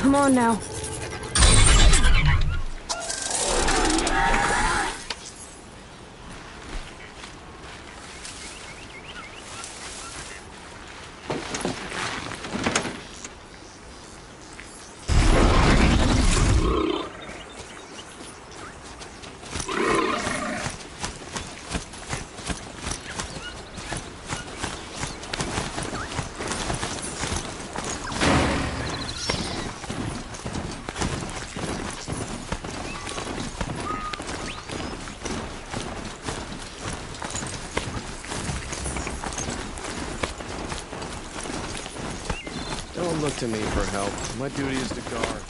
Come on now. Don't look to me for help. My duty is to guard.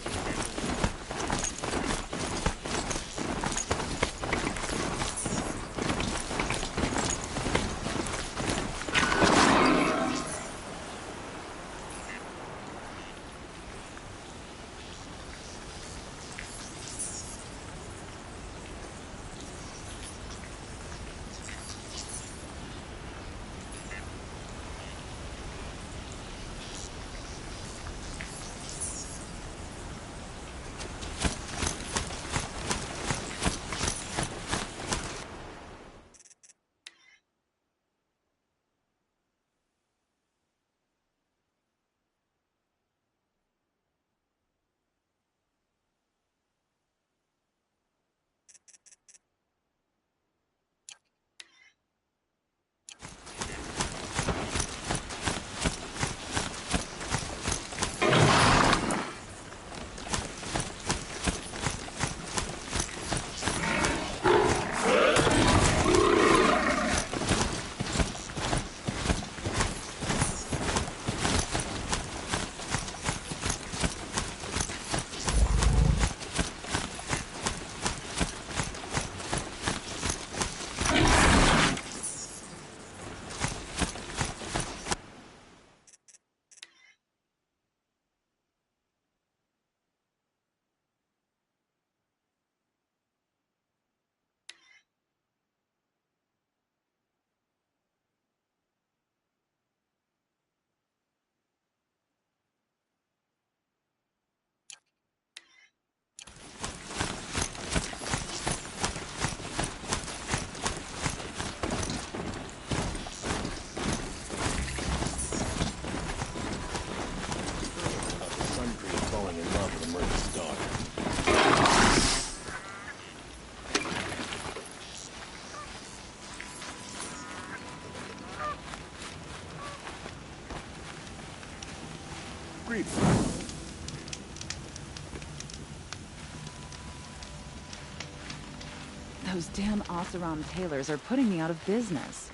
Those damn Oseram tailors are putting me out of business.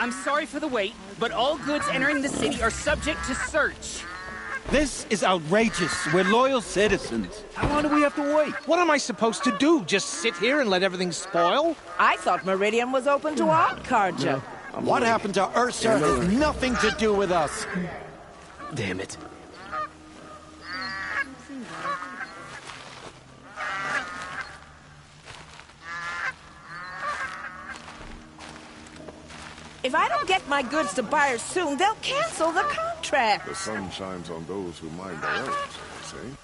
I'm sorry for the wait, but all goods entering the city are subject to search. This is outrageous. We're loyal citizens. How long do we have to wait? What am I supposed to do? Just sit here and let everything spoil? I thought Meridian was open to all Carja. What happened to Ursa has nothing to do with us. Damn it. If I don't get my goods to buyers soon, they'll cancel the contract. The sun shines on those who mind their own, so they say.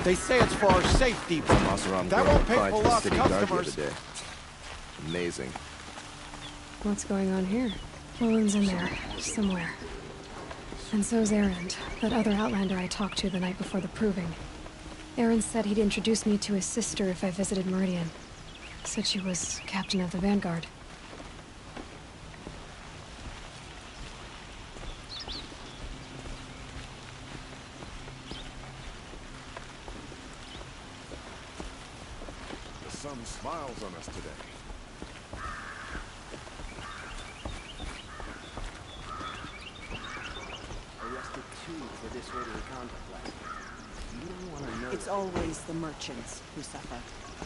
They say it's for our safety, but Oseram that girl won't pay applied for to the lost city guard the customers. other day. Amazing. What's going on here? Roland's in there, somewhere. And so's Erend, that other Outlander I talked to the night before the proving. Erend said he'd introduce me to his sister if I visited Meridian. Said she was captain of the Vanguard. The sun smiles on us today. Arrested 2 for disorderly conduct last week. You don't want to know. It's always the merchants who suffer.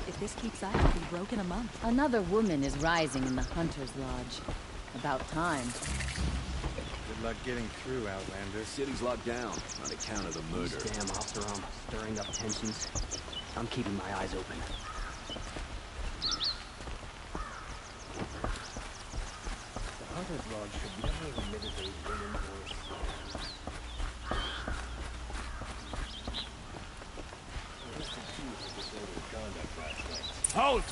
If this keeps up, it'll be broke in a month. Another woman is rising in the Hunter's Lodge. About time. Good luck getting through, Outlander. City's locked down on account of the murder. These damn Oseram stirring up tensions. I'm keeping my eyes open. The Hunter's Lodge should never have admitted those women or... Arrested 2 for disorderly conduct last night. Halt!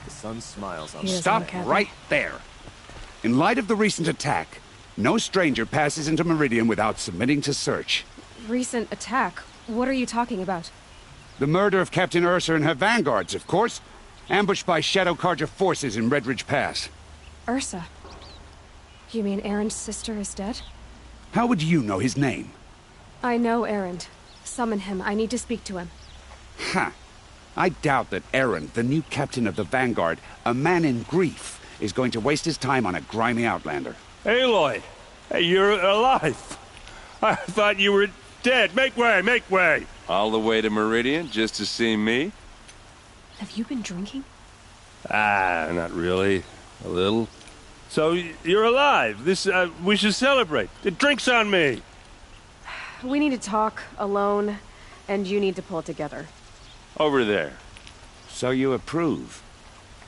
The sun smiles on He us. is in Stop the cabin. right there. In light of the recent attack, no stranger passes into Meridian without submitting to search. Recent attack? What are you talking about? The murder of Captain Ursa and her vanguards, of course. Ambushed by Shadow Carja forces in Redridge Pass. Ursa? You mean Erend's sister is dead? How would you know his name? I know Erend. Summon him. I need to speak to him. Ha! I doubt that Erend, the new captain of the Vanguard, a man in grief, is going to waste his time on a grimy Outlander. Aloy! Hey, you're alive! I thought you were dead. Make way, make way! All the way to Meridian just to see me? Have you been drinking? Ah, not really. A little. So, you're alive. We should celebrate. The drink's on me! We need to talk, alone, and you need to pull it together. Over there. So you approve?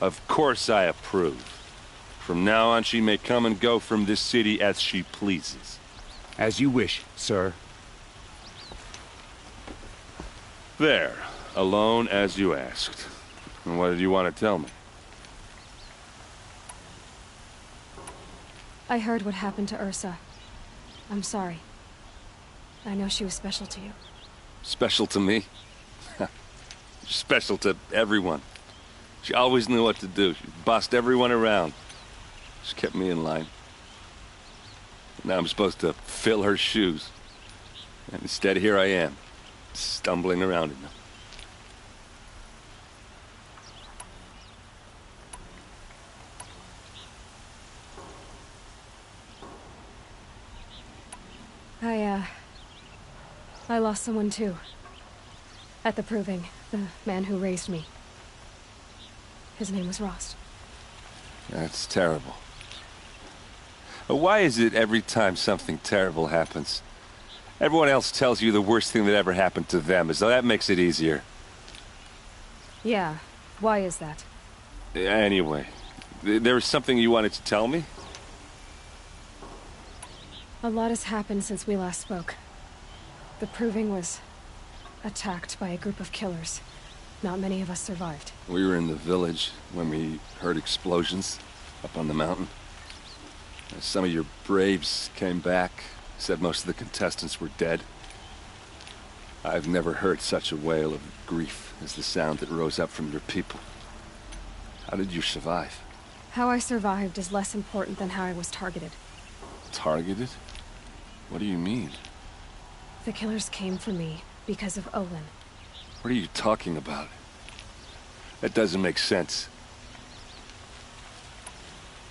Of course I approve. From now on, she may come and go from this city as she pleases. As you wish, sir. There. Alone as you asked. And what did you want to tell me? I heard what happened to Ursa. I'm sorry. I know she was special to you. Special to me? Special to everyone. She always knew what to do. She bossed everyone around. She kept me in line. Now I'm supposed to fill her shoes. And instead, here I am, stumbling around in them. I lost someone too. At the proving, the man who raised me. His name was Rost. That's terrible. But why is it every time something terrible happens, everyone else tells you the worst thing that ever happened to them, as though that makes it easier? Yeah, why is that? Anyway, there was something you wanted to tell me? A lot has happened since we last spoke. The proving was attacked by a group of killers. Not many of us survived. We were in the village when we heard explosions up on the mountain. Some of your braves came back, said most of the contestants were dead. I've never heard such a wail of grief as the sound that rose up from your people. How did you survive? How I survived is less important than how I was targeted. Targeted? What do you mean? The killers came for me because of Olin. What are you talking about? That doesn't make sense.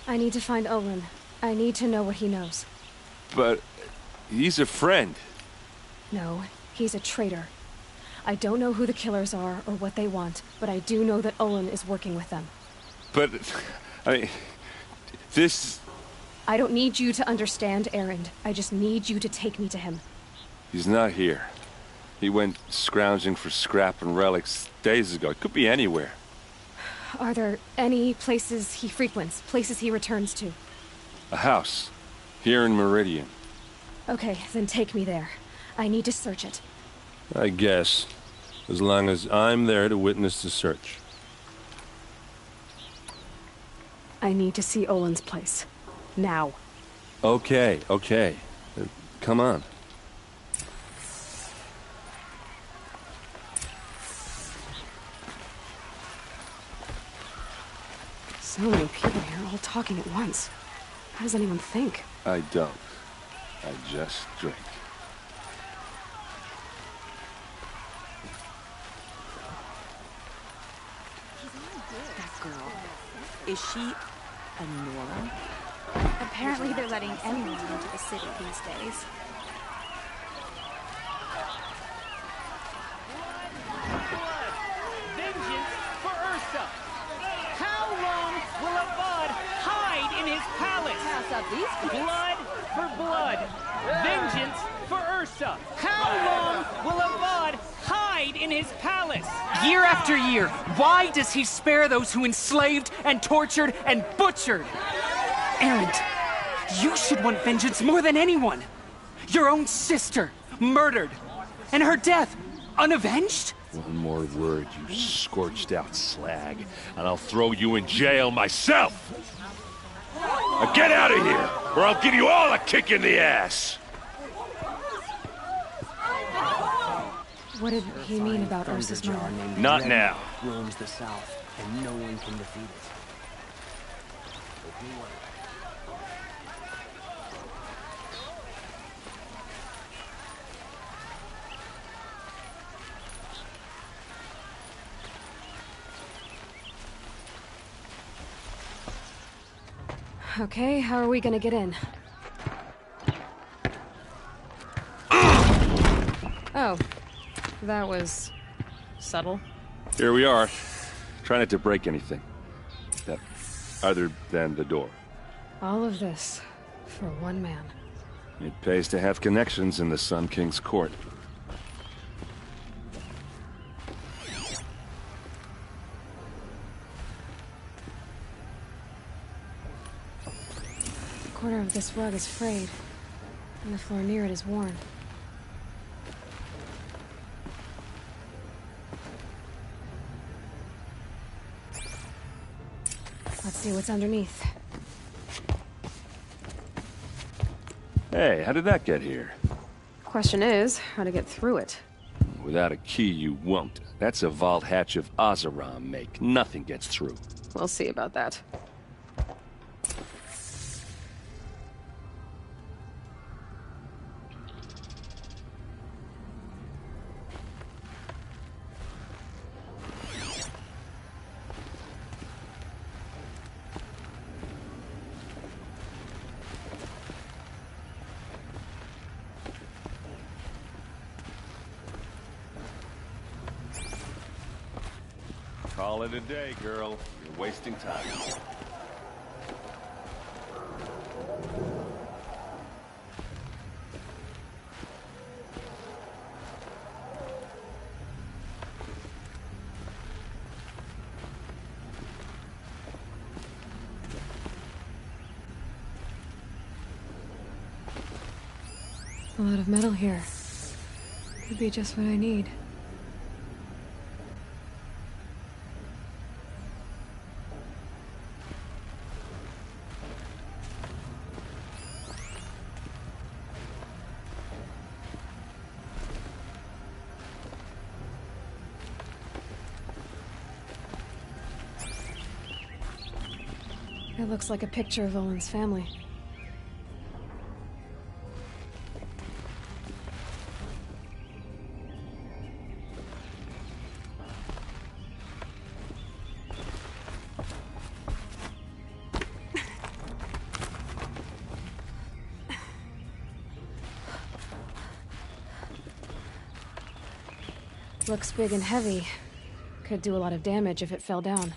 I need to find Olin. I need to know what he knows. But he's a friend. No, he's a traitor. I don't know who the killers are or what they want, but I do know that Olin is working with them. But, I mean, this... I don't need you to understand, Erend. I just need you to take me to him. He's not here. He went scrounging for scrap and relics days ago. It could be anywhere. Are there any places he frequents, places he returns to? A house. Here in Meridian. Okay, then take me there. I need to search it. I guess. As long as I'm there to witness the search. I need to see Olin's place. Now. Okay. Come on. So many people here, all talking at once. How does anyone think? I don't. I just drink. That girl. Is she a Nora? Apparently they're letting anyone into the city these days. Vengeance for Ursa! How long will Avad hide in his palace? Pass up these kids. Blood for blood. Vengeance for Ursa. How long will Avad hide in his palace? Year after year, why does he spare those who enslaved and tortured and butchered? Erend, you should want vengeance more than anyone. Your own sister, murdered. And her death, unavenged? One more word, you scorched out slag, and I'll throw you in jail myself! Now get out of here, or I'll give you all a kick in the ass! What did he mean about Ursa's murder? Not now. Roams the south, and no one can defeat it. Okay, how are we gonna get in? Oh, that was subtle. Here we are. Try not to break anything. Other than the door. All of this for one man. It pays to have connections in the Sun King's court. A corner of this rug is frayed, and the floor near it is worn. Let's see what's underneath. Hey, how did that get here? Question is, how to get through it. Without a key, you won't. That's a vault hatch of Oseram make. Nothing gets through. We'll see about that. Call it a day, girl. You're wasting time. A lot of metal here. Could be just what I need. It looks like a picture of Olin's family. Looks big and heavy. Could do a lot of damage if it fell down.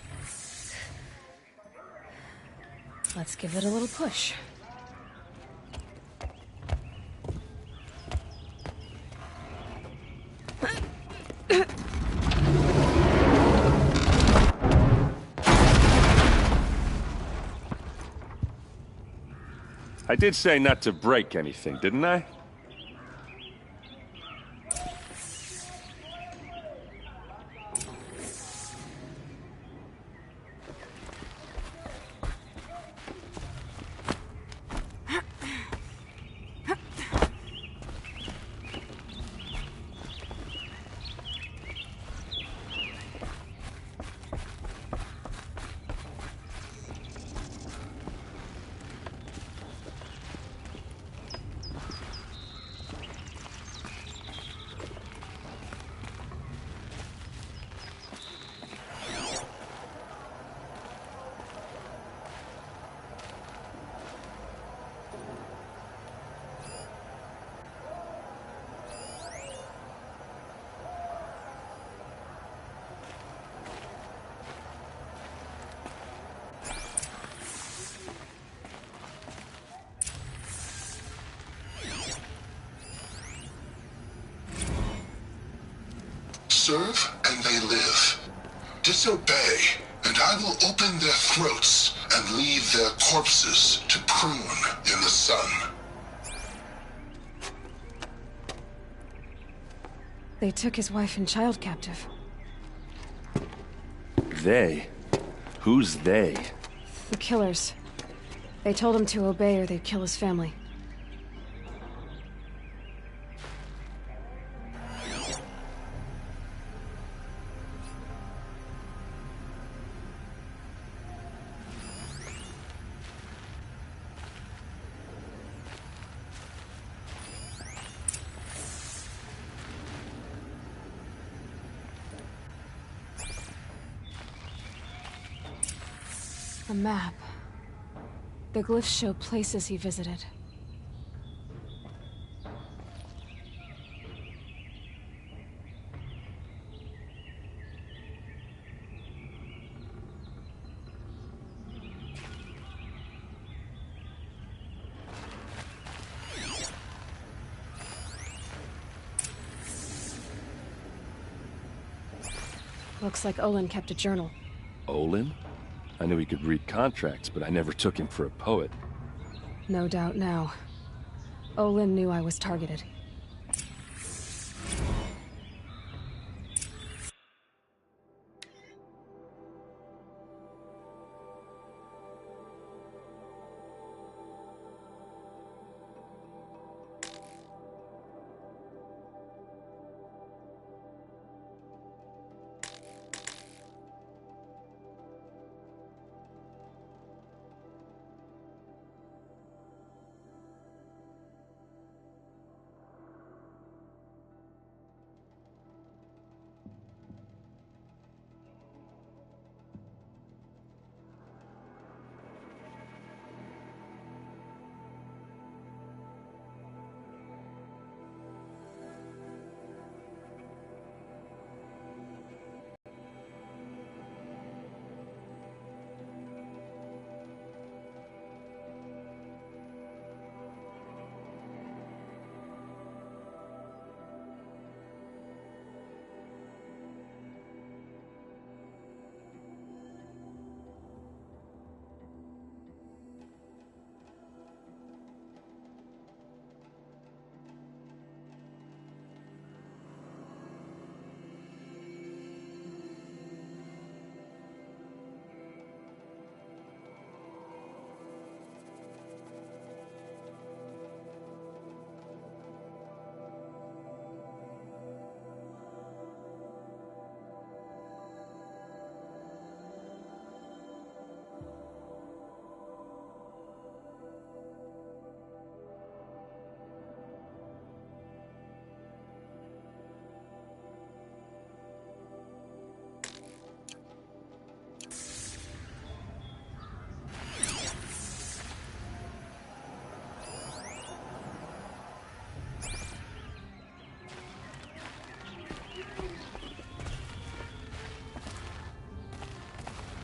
Let's give it a little push. I did say not to break anything, didn't I? serve and they live. Disobey, and I will open their throats and leave their corpses to prune in the sun. They took his wife and child captive. They? Who's they? The killers. They told him to obey or they'd kill his family. A map. The glyphs show places he visited. Looks like Olin kept a journal. Olin? I knew he could read contracts, but I never took him for a poet. No doubt now. Olin knew I was targeted.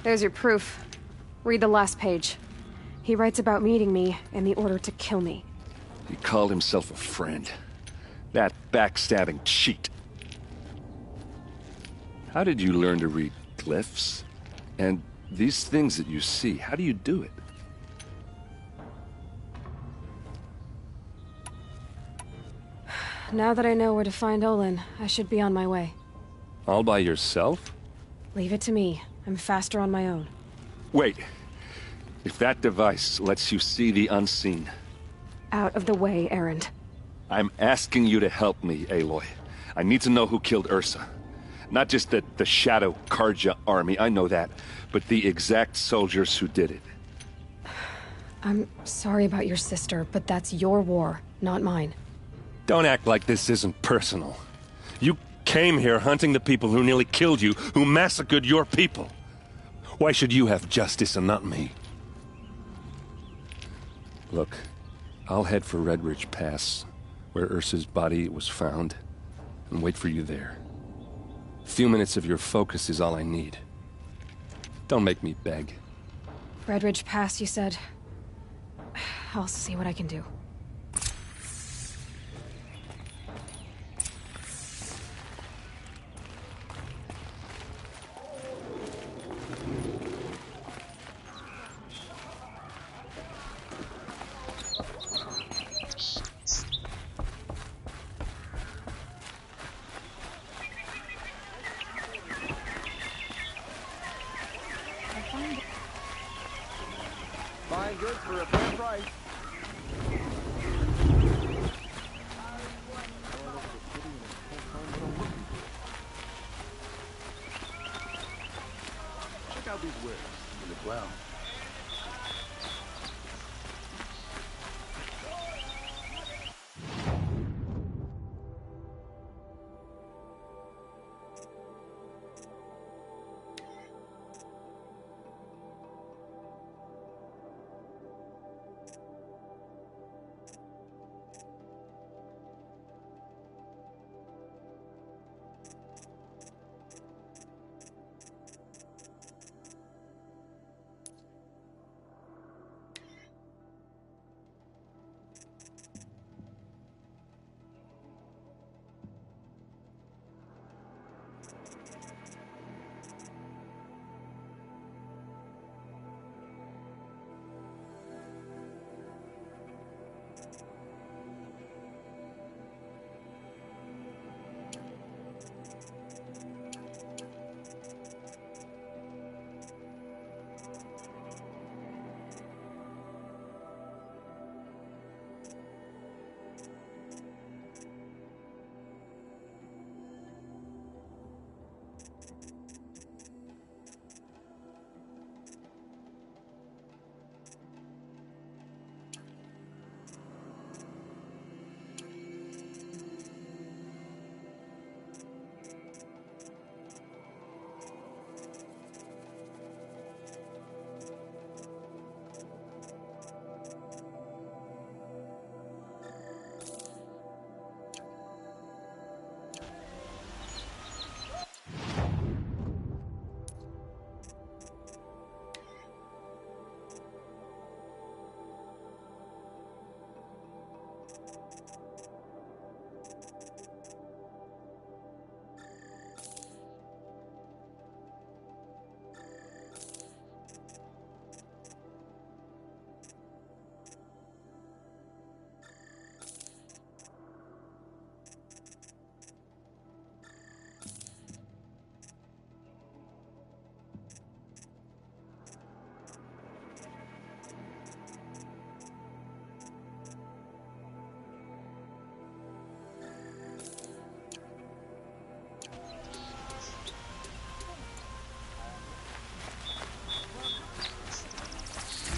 There's your proof. Read the last page. He writes about meeting me and the order to kill me. He called himself a friend. That backstabbing cheat. How did you learn to read glyphs? And these things that you see, how do you do it? Now that I know where to find Olin, I should be on my way. All by yourself? Leave it to me. I'm faster on my own. Wait. If that device lets you see the unseen... Out of the way, Erend. I'm asking you to help me, Aloy. I need to know who killed Ursa. Not just the Shadow Karja army, I know that, but the exact soldiers who did it. I'm sorry about your sister, but that's your war, not mine. Don't act like this isn't personal. You came here hunting the people who nearly killed you, who massacred your people. Why should you have justice and not me? Look, I'll head for Redridge Pass, where Ursa's body was found, and wait for you there. A few minutes of your focus is all I need. Don't make me beg. Redridge Pass, you said? I'll see what I can do. good for a fair price. Check out these wares. You look well.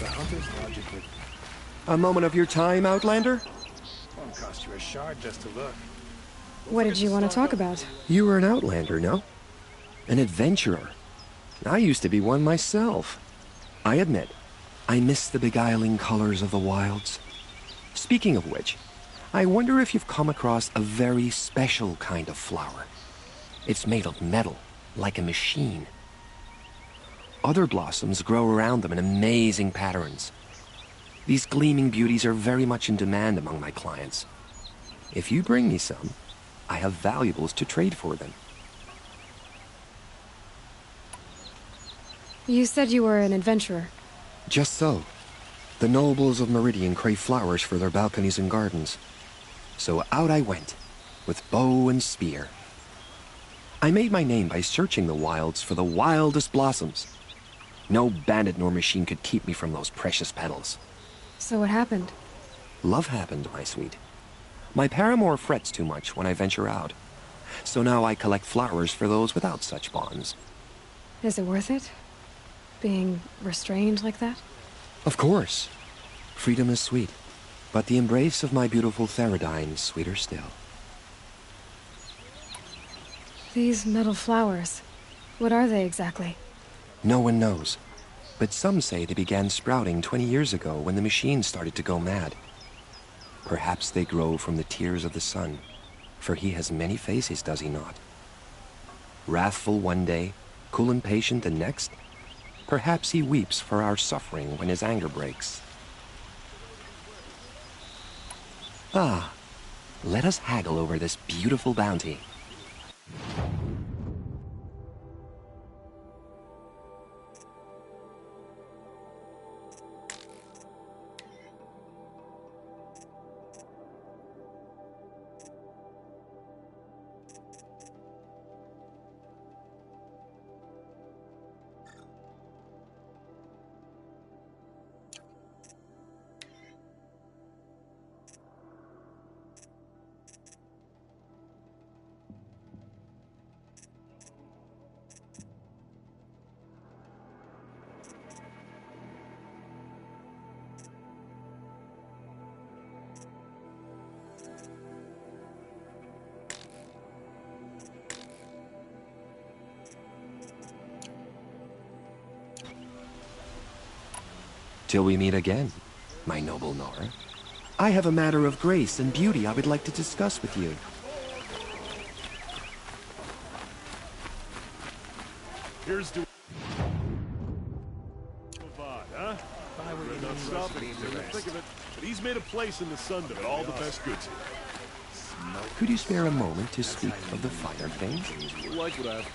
The hunter's logic would... A moment of your time, Outlander? Won't cost you a shard just to look. What did you want to talk about? You were an Outlander, no? An adventurer. I used to be one myself. I admit, I miss the beguiling colors of the wilds. Speaking of which, I wonder if you've come across a very special kind of flower. It's made of metal, like a machine. Other blossoms grow around them in amazing patterns. These gleaming beauties are very much in demand among my clients. If you bring me some, I have valuables to trade for them. You said you were an adventurer. Just so. The nobles of Meridian crave flowers for their balconies and gardens. So out I went, with bow and spear. I made my name by searching the wilds for the wildest blossoms. No bandit nor machine could keep me from those precious petals. So what happened? Love happened, my sweet. My paramour frets too much when I venture out. So now I collect flowers for those without such bonds. Is it worth it? Being restrained like that? Of course. Freedom is sweet, but the embrace of my beautiful Theradine is sweeter still. These metal flowers, what are they exactly? No one knows, but some say they began sprouting 20 years ago when the machine started to go mad. Perhaps they grow from the tears of the sun, for he has many faces, does he not? Wrathful one day, cool and patient the next. Perhaps he weeps for our suffering when his anger breaks. Ah, let us haggle over this beautiful bounty. Till we meet again, my noble Nora. I have a matter of grace and beauty I would like to discuss with you. Here's to... huh? Now stop it. Think of it. But he's made a place in the sun to all the best goods here. Could you spare a moment to speak of the finer things? You like what I've...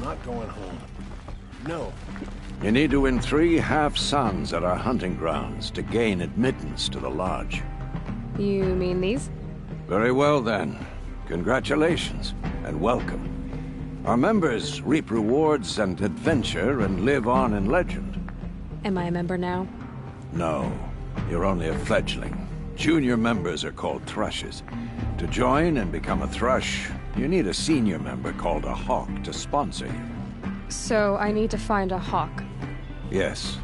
Not going home. No. You need to win 3 half-suns at our hunting grounds to gain admittance to the lodge. You mean these? Very well, then. Congratulations, and welcome. Our members reap rewards and adventure and live on in legend. Am I a member now? No, you're only a fledgling. Junior members are called thrushes. To join and become a thrush, you need a senior member called a hawk to sponsor you. So I need to find a hawk. Yes,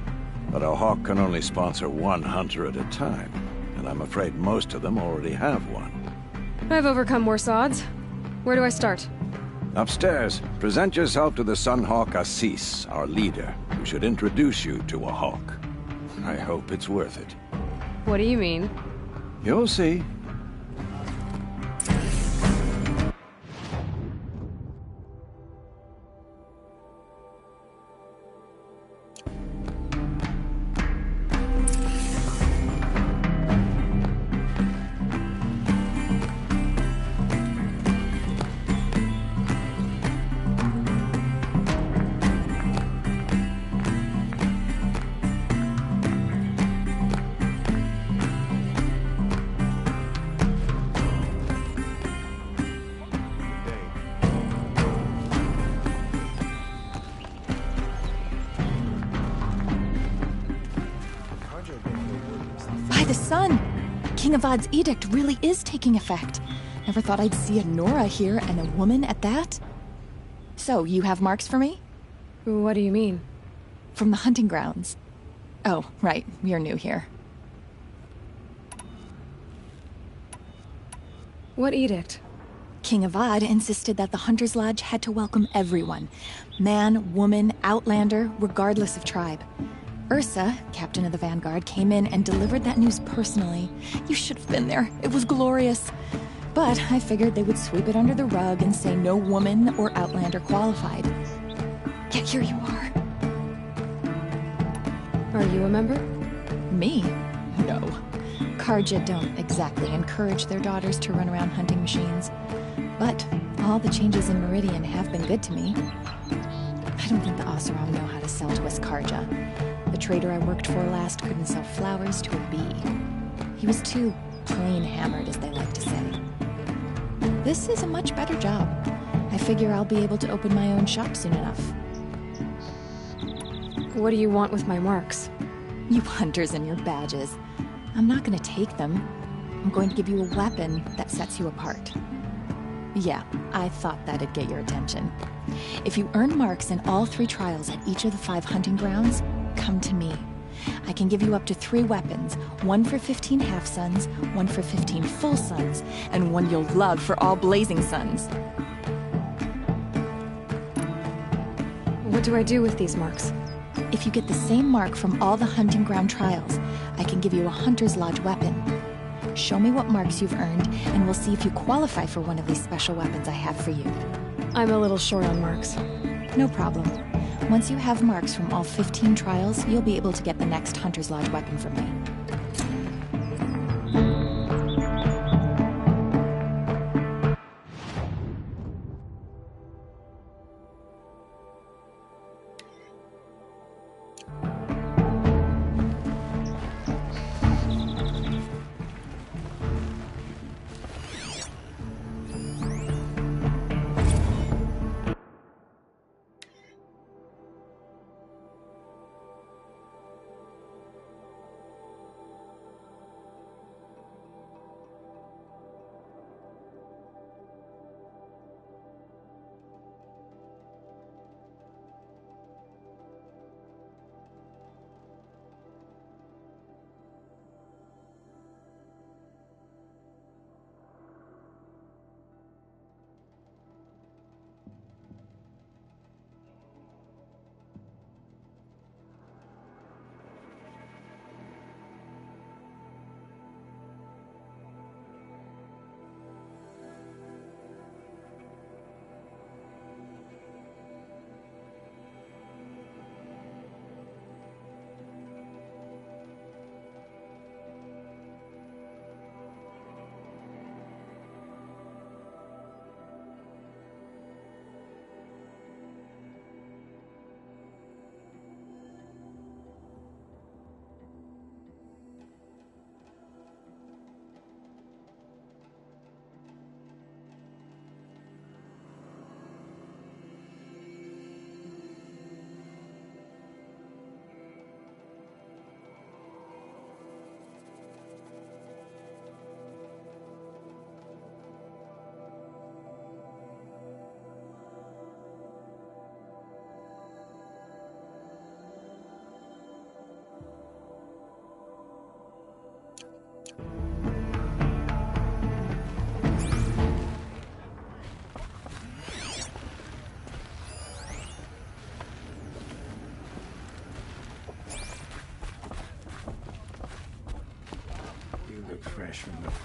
but a hawk can only sponsor 1 hunter at a time, and I'm afraid most of them already have one. I've overcome worse odds. Where do I start? Upstairs, present yourself to the Sunhawk Assis, our leader, who should introduce you to a hawk. I hope it's worth it. What do you mean? You'll see. The sun! King Avad's edict really is taking effect. Never thought I'd see a Nora here, and a woman at that. So, you have marks for me? What do you mean? From the hunting grounds. Oh, right. You're new here. What edict? King Avad insisted that the Hunter's Lodge had to welcome everyone. Man, woman, outlander, regardless of tribe. Ursa, captain of the Vanguard, came in and delivered that news personally. You should have been there. It was glorious. But I figured they would sweep it under the rug and say no woman or outlander qualified. Yet here you are. Are you a member? Me? No. Karja don't exactly encourage their daughters to run around hunting machines. But all the changes in Meridian have been good to me. I don't think the Oseram know how to sell to us Karja. The trader I worked for last couldn't sell flowers to a bee. He was too plain hammered, as they like to say. This is a much better job. I figure I'll be able to open my own shop soon enough. What do you want with my marks? You hunters and your badges. I'm not going to take them. I'm going to give you a weapon that sets you apart. Yeah, I thought that'd get your attention. If you earn marks in all 3 trials at each of the 5 hunting grounds, come to me. I can give you up to 3 weapons, 1 for 15 half-suns, 1 for 15 full suns, and 1 you'll love for all blazing suns. What do I do with these marks? If you get the same mark from all the hunting ground trials, I can give you a Hunter's Lodge weapon. Show me what marks you've earned, and we'll see if you qualify for one of these special weapons I have for you. I'm a little short on marks. No problem. Once you have marks from all 15 trials, you'll be able to get the next Hunter's Lodge weapon from me.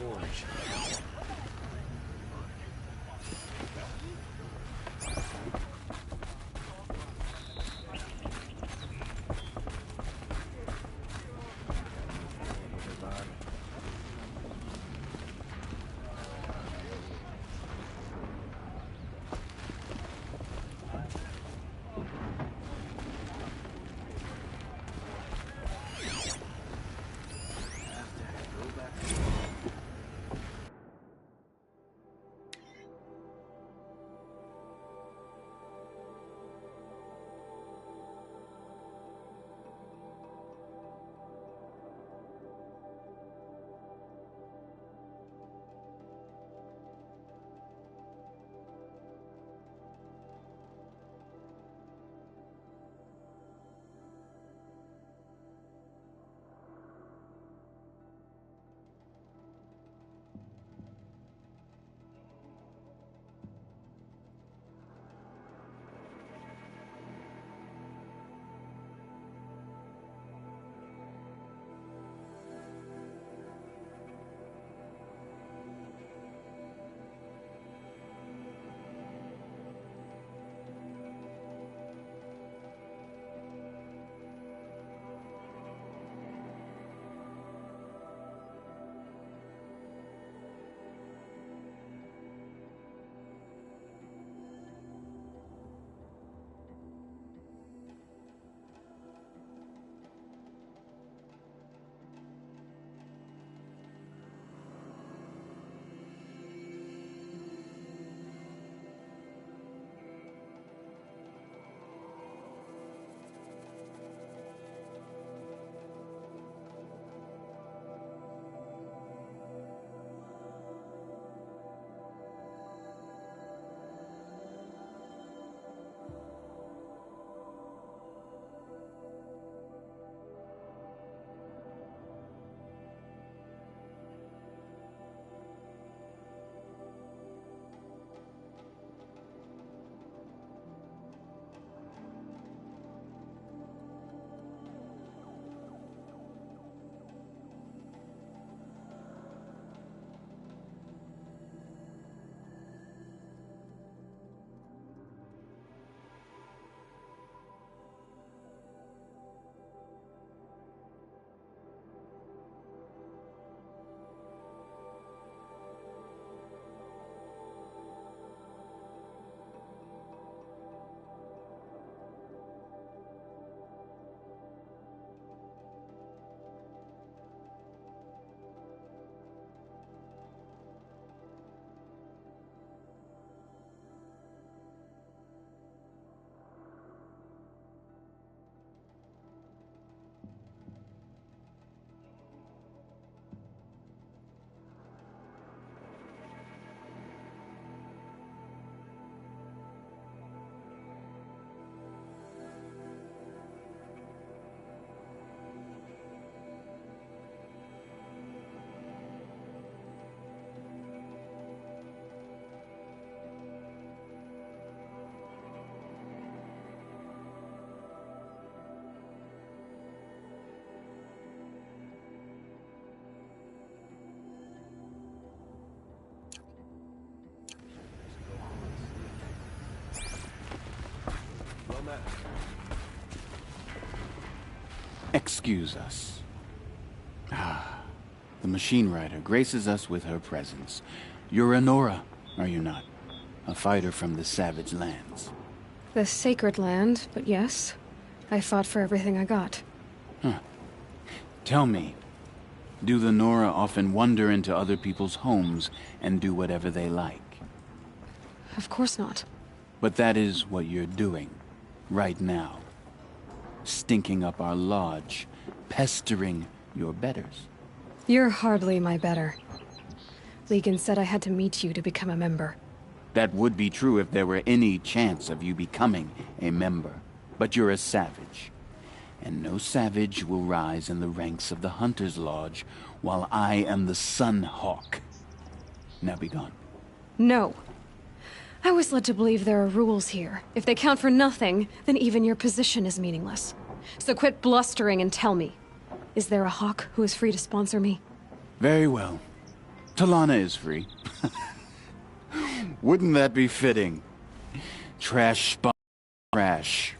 forge. Excuse us. The Machine Rider graces us with her presence. You're Anora, are you not? A fighter from the Savage Lands. The Sacred Land, but yes. I fought for everything I got. Huh. Tell me, do the Nora often wander into other people's homes and do whatever they like? Of course not. But that is what you're doing, right now. Stinking up our lodge, pestering your betters. You're hardly my better. Legan said I had to meet you to become a member. That would be true if there were any chance of you becoming a member. But you're a savage. And no savage will rise in the ranks of the Hunter's Lodge while I am the Sun Hawk. Now be gone. No. I was led to believe there are rules here. If they count for nothing, then even your position is meaningless. So quit blustering and tell me. Is there a Hawk who is free to sponsor me? Very well. Talana is free. Wouldn't that be fitting? Trash spawn trash.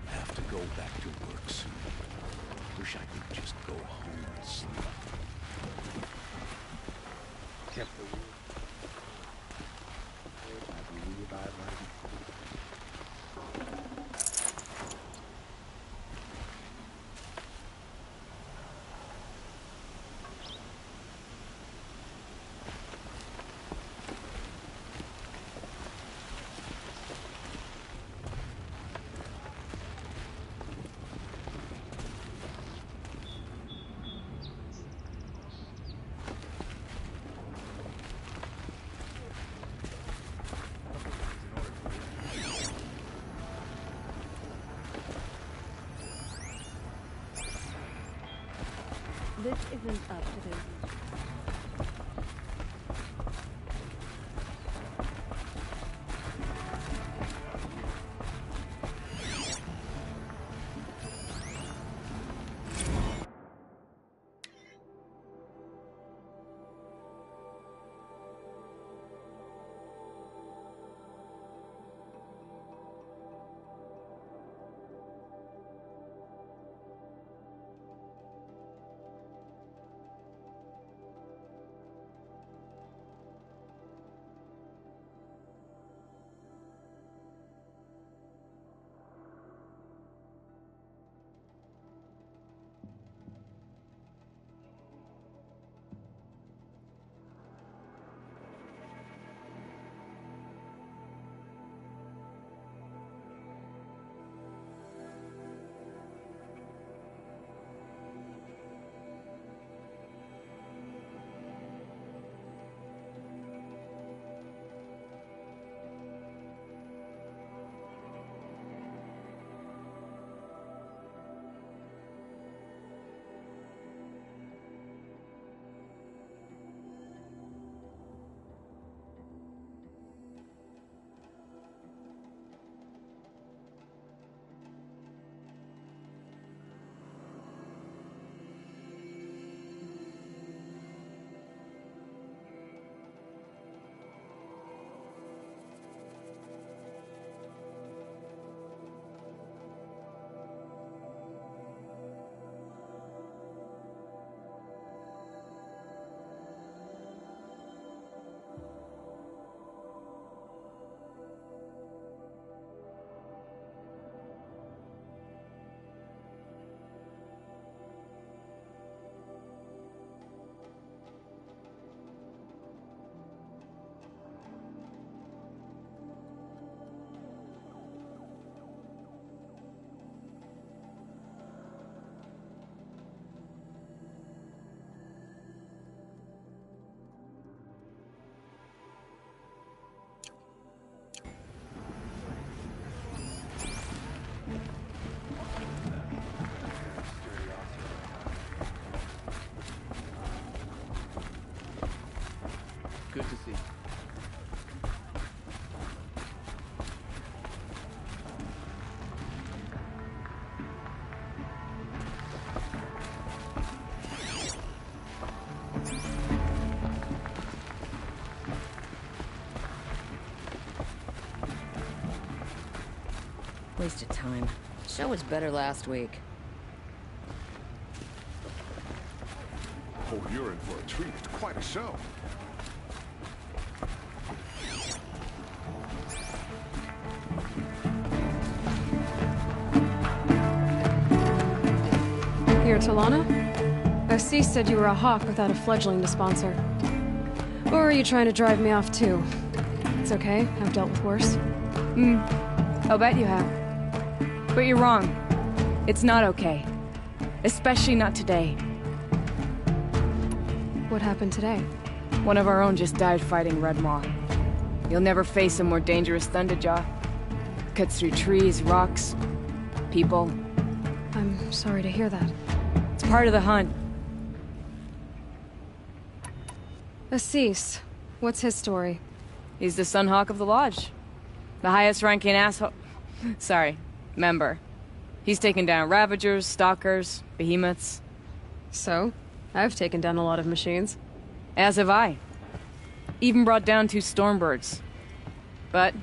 Have to go back to work soon. Wish I could just go home and sleep. This isn't up to this. Good to see you. Waste of time. Show was better last week. Oh, you're in for a treat. It's quite a show. Here, Talana? Assis said you were a hawk without a fledgling to sponsor. Or are you trying to drive me off too? It's okay, I've dealt with worse. I'll bet you have. But you're wrong. It's not okay. Especially not today. What happened today? One of our own just died fighting Red Maw. You'll never face a more dangerous Thunderjaw. Cuts through trees, rocks, people. I'm sorry to hear that. It's part of the hunt. Assis, what's his story? He's the Sunhawk of the Lodge. The highest ranking asshole... Sorry, member. He's taken down Ravagers, Stalkers, Behemoths. So? I've taken down a lot of machines. As have I. Even brought down 2 Stormbirds. But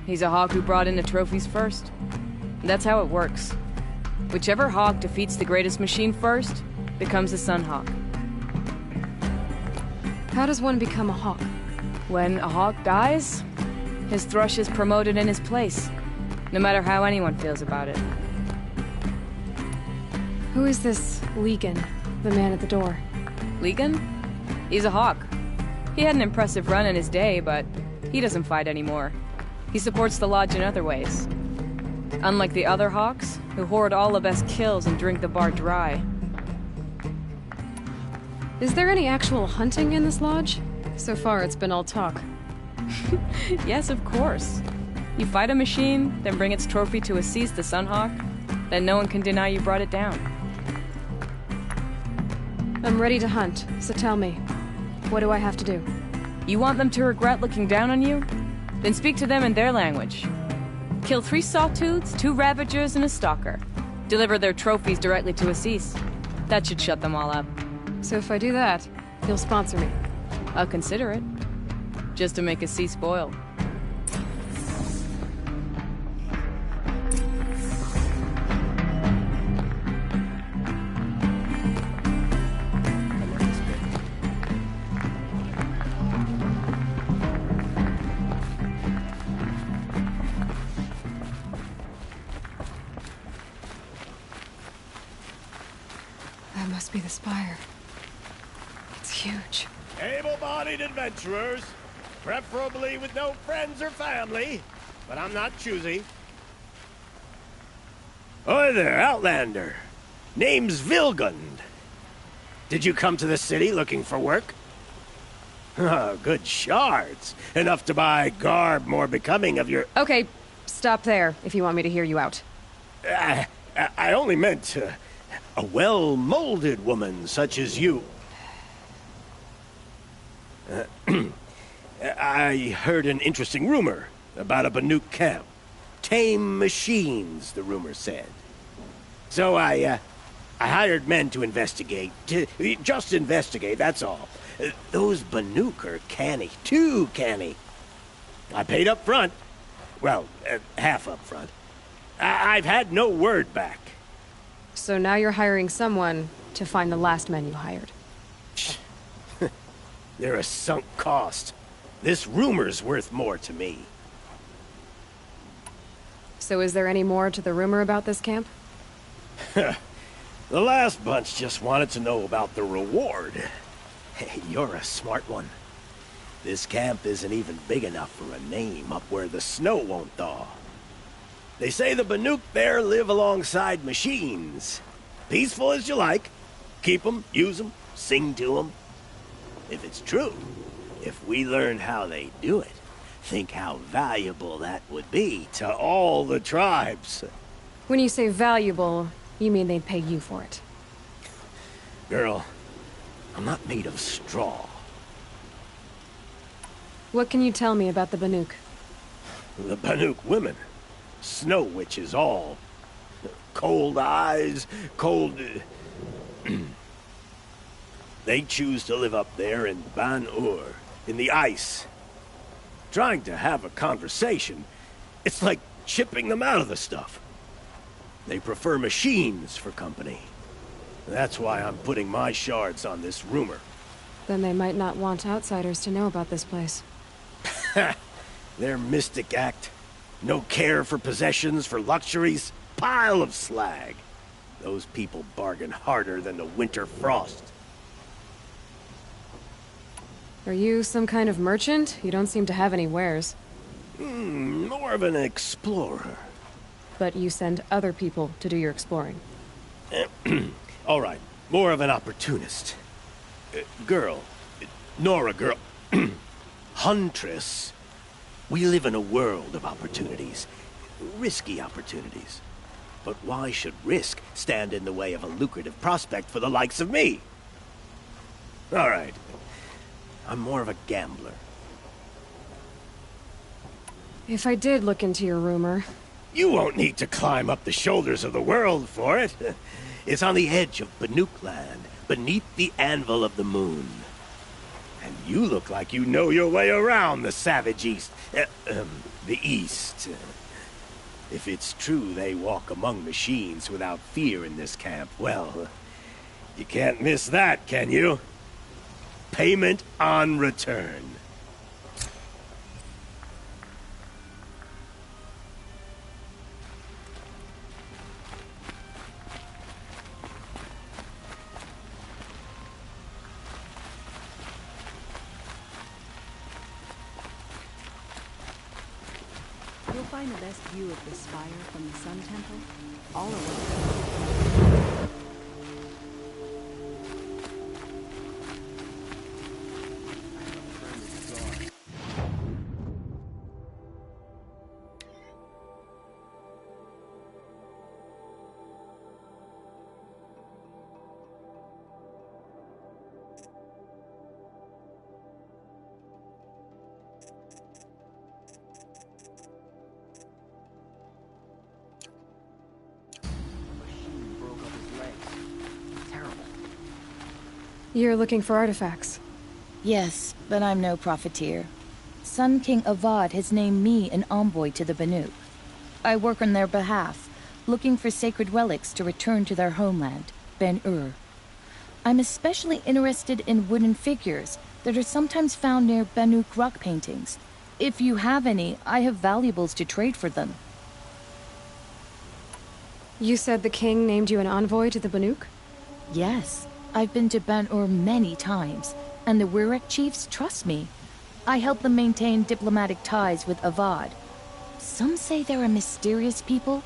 he's a hawk who brought in the trophies first. That's how it works. Whichever hawk defeats the greatest machine first becomes a Sunhawk. How does one become a hawk? When a hawk dies, his thrush is promoted in his place, no matter how anyone feels about it. Who is this Legan, the man at the door? Legan? He's a hawk. He had an impressive run in his day, but he doesn't fight anymore. He supports the Lodge in other ways. Unlike the other hawks, who hoard all the best kills and drink the bar dry. Is there any actual hunting in this lodge? So far, it's been all talk. Yes, of course. You fight a machine, then bring its trophy to Assis the Sunhawk, then no one can deny you brought it down. I'm ready to hunt, so tell me, what do I have to do? You want them to regret looking down on you? Then speak to them in their language. Kill 3 Sawtooths, 2 Ravagers, and a Stalker. Deliver their trophies directly to Assis. That should shut them all up. So if I do that, you'll sponsor me? I'll consider it. Just to make Assis spoil. That must be the spire. It's huge. Able-bodied adventurers, preferably with no friends or family, but I'm not choosy. Oi there, Outlander. Name's Vilgund. Did you come to the city looking for work? Oh, good shards. Enough to buy garb more becoming of your... Okay, stop there, if you want me to hear you out. I only meant a well-molded woman such as you. I heard an interesting rumor about a Banuk camp. Tame machines, the rumor said. So I hired men to investigate. Just investigate, that's all. Those Banuk are canny. Too canny. I paid up front. Well, half up front. I've had no word back. So now you're hiring someone to find the last men you hired. They're a sunk cost. This rumor's worth more to me. So is there any more to the rumor about this camp? The last bunch just wanted to know about the reward. Hey, you're a smart one. This camp isn't even big enough for a name up where the snow won't thaw. They say the Banuk there live alongside machines. Peaceful as you like. Keep them, use them, sing to them. If it's true, if we learn how they do it, think how valuable that would be to all the tribes. When you say valuable, you mean they'd pay you for it. Girl, I'm not made of straw. What can you tell me about the Banuk? The Banuk women. Snow witches all. Cold eyes, cold... They choose to live up there in Ban-Ur, in the ice. Trying to have a conversation, it's like chipping them out of the stuff. They prefer machines for company. That's why I'm putting my shards on this rumor. Then they might not want outsiders to know about this place. Their mystic act. No care for possessions, for luxuries. Pile of slag. Those people bargain harder than the winter frost. Are you some kind of merchant? You don't seem to have any wares. More of an explorer. But you send other people to do your exploring. All right, more of an opportunist. Girl. Nora girl. Huntress. We live in a world of opportunities. Risky opportunities. But why should risk stand in the way of a lucrative prospect for the likes of me? All right. I'm more of a gambler. If I did look into your rumor... You won't need to climb up the shoulders of the world for it. It's on the edge of Banuk land, beneath the anvil of the moon. And you look like you know your way around the savage east. The east. If it's true they walk among machines without fear in this camp, well, you can't miss that, can you? Payment on return. You'll find the best view of the spire from the Sun Temple all around. You're looking for artifacts? Yes, but I'm no profiteer. Sun King Avad has named me an envoy to the Banuk. I work on their behalf, looking for sacred relics to return to their homeland, Ben-Ur. I'm especially interested in wooden figures that are sometimes found near Banuk rock paintings. If you have any, I have valuables to trade for them. You said the king named you an envoy to the Banuk? Yes. I've been to Ben-Ur many times, and the Wirek chiefs trust me. I help them maintain diplomatic ties with Avad. Some say they're a mysterious people,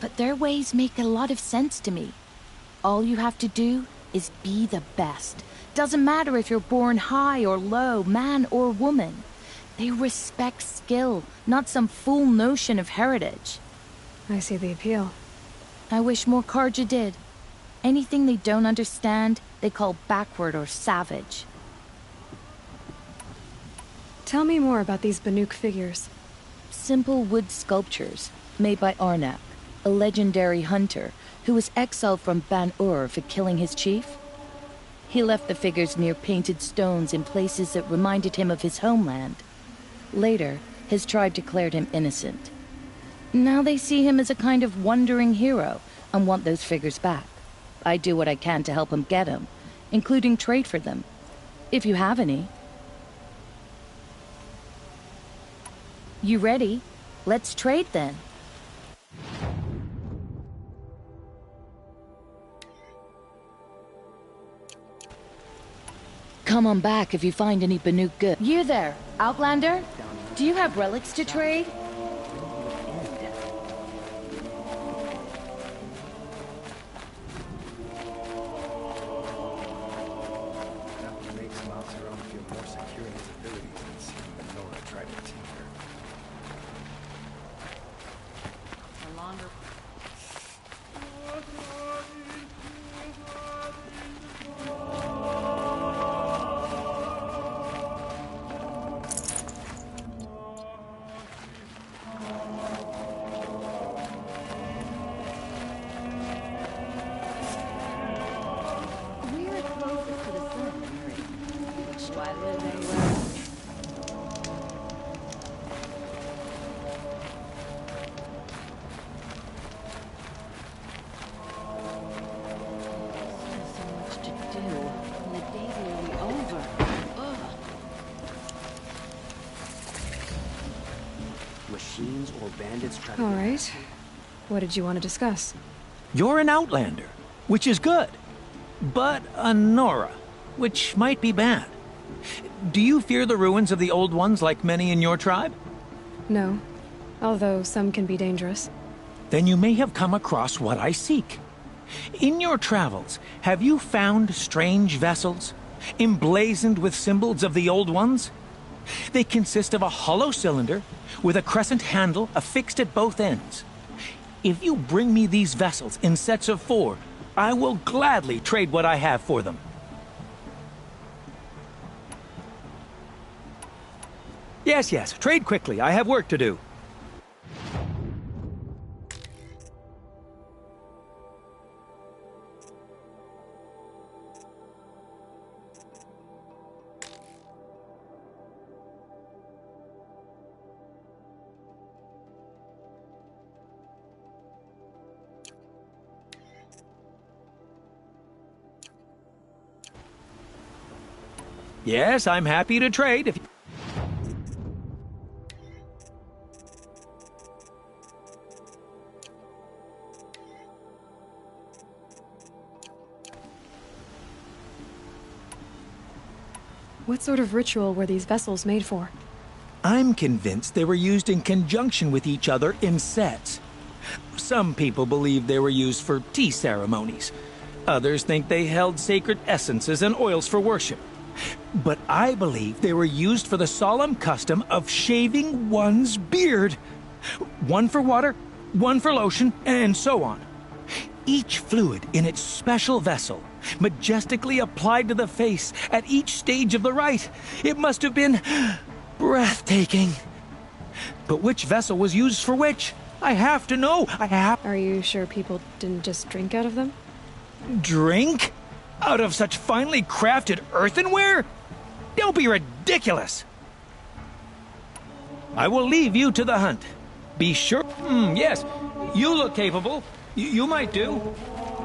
but their ways make a lot of sense to me. All you have to do is be the best. Doesn't matter if you're born high or low, man or woman. They respect skill, not some fool notion of heritage. I see the appeal. I wish more Carja did. Anything they don't understand, they call backward or savage. Tell me more about these Banuk figures. Simple wood sculptures, made by Arnak, a legendary hunter who was exiled from Ben-Ur for killing his chief. He left the figures near painted stones in places that reminded him of his homeland. Later, his tribe declared him innocent. Now they see him as a kind of wandering hero and want those figures back. I do what I can to help him get them, including trade for them, if you have any. You ready? Let's trade then. Come on back if you find any Banuk good. You there, Outlander? Do you have relics to trade? or bandits try to... All right. What did you want to discuss? You're an Outlander, which is good. But a Nora, which might be bad. Do you fear the ruins of the Old Ones like many in your tribe? No. Although some can be dangerous. Then you may have come across what I seek. In your travels, have you found strange vessels, emblazoned with symbols of the Old Ones? They consist of a hollow cylinder with a crescent handle affixed at both ends. If you bring me these vessels in sets of 4, I will gladly trade what I have for them. Yes, trade quickly. I have work to do. Yes, I'm happy to trade if... What sort of ritual were these vessels made for? I'm convinced they were used in conjunction with each other in sets. Some people believe they were used for tea ceremonies. Others think they held sacred essences and oils for worship. But I believe they were used for the solemn custom of shaving one's beard. One for water, one for lotion, and so on. Each fluid in its special vessel, majestically applied to the face at each stage of the rite. It must have been breathtaking. But which vessel was used for which? I have to know. Are you sure people didn't just drink out of them? Drink? Out of such finely crafted earthenware? Don't be ridiculous! I will leave you to the hunt. Be sure... yes, you look capable. You might do.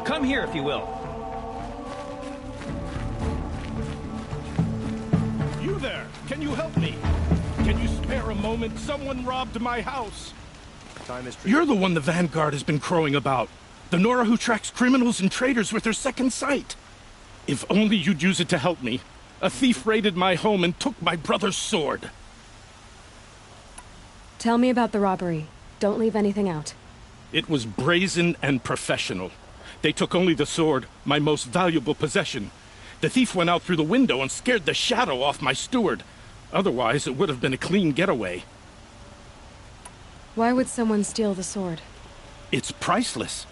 Come here if you will. You there! Can you help me? Can you spare a moment? Someone robbed my house. You're the one the Vanguard has been crowing about. The Nora who tracks criminals and traitors with her second sight. If only you'd use it to help me. A thief raided my home and took my brother's sword. Tell me about the robbery. Don't leave anything out. It was brazen and professional. They took only the sword, my most valuable possession. The thief went out through the window and scared the shadow off my steward. Otherwise, it would have been a clean getaway. Why would someone steal the sword? It's priceless.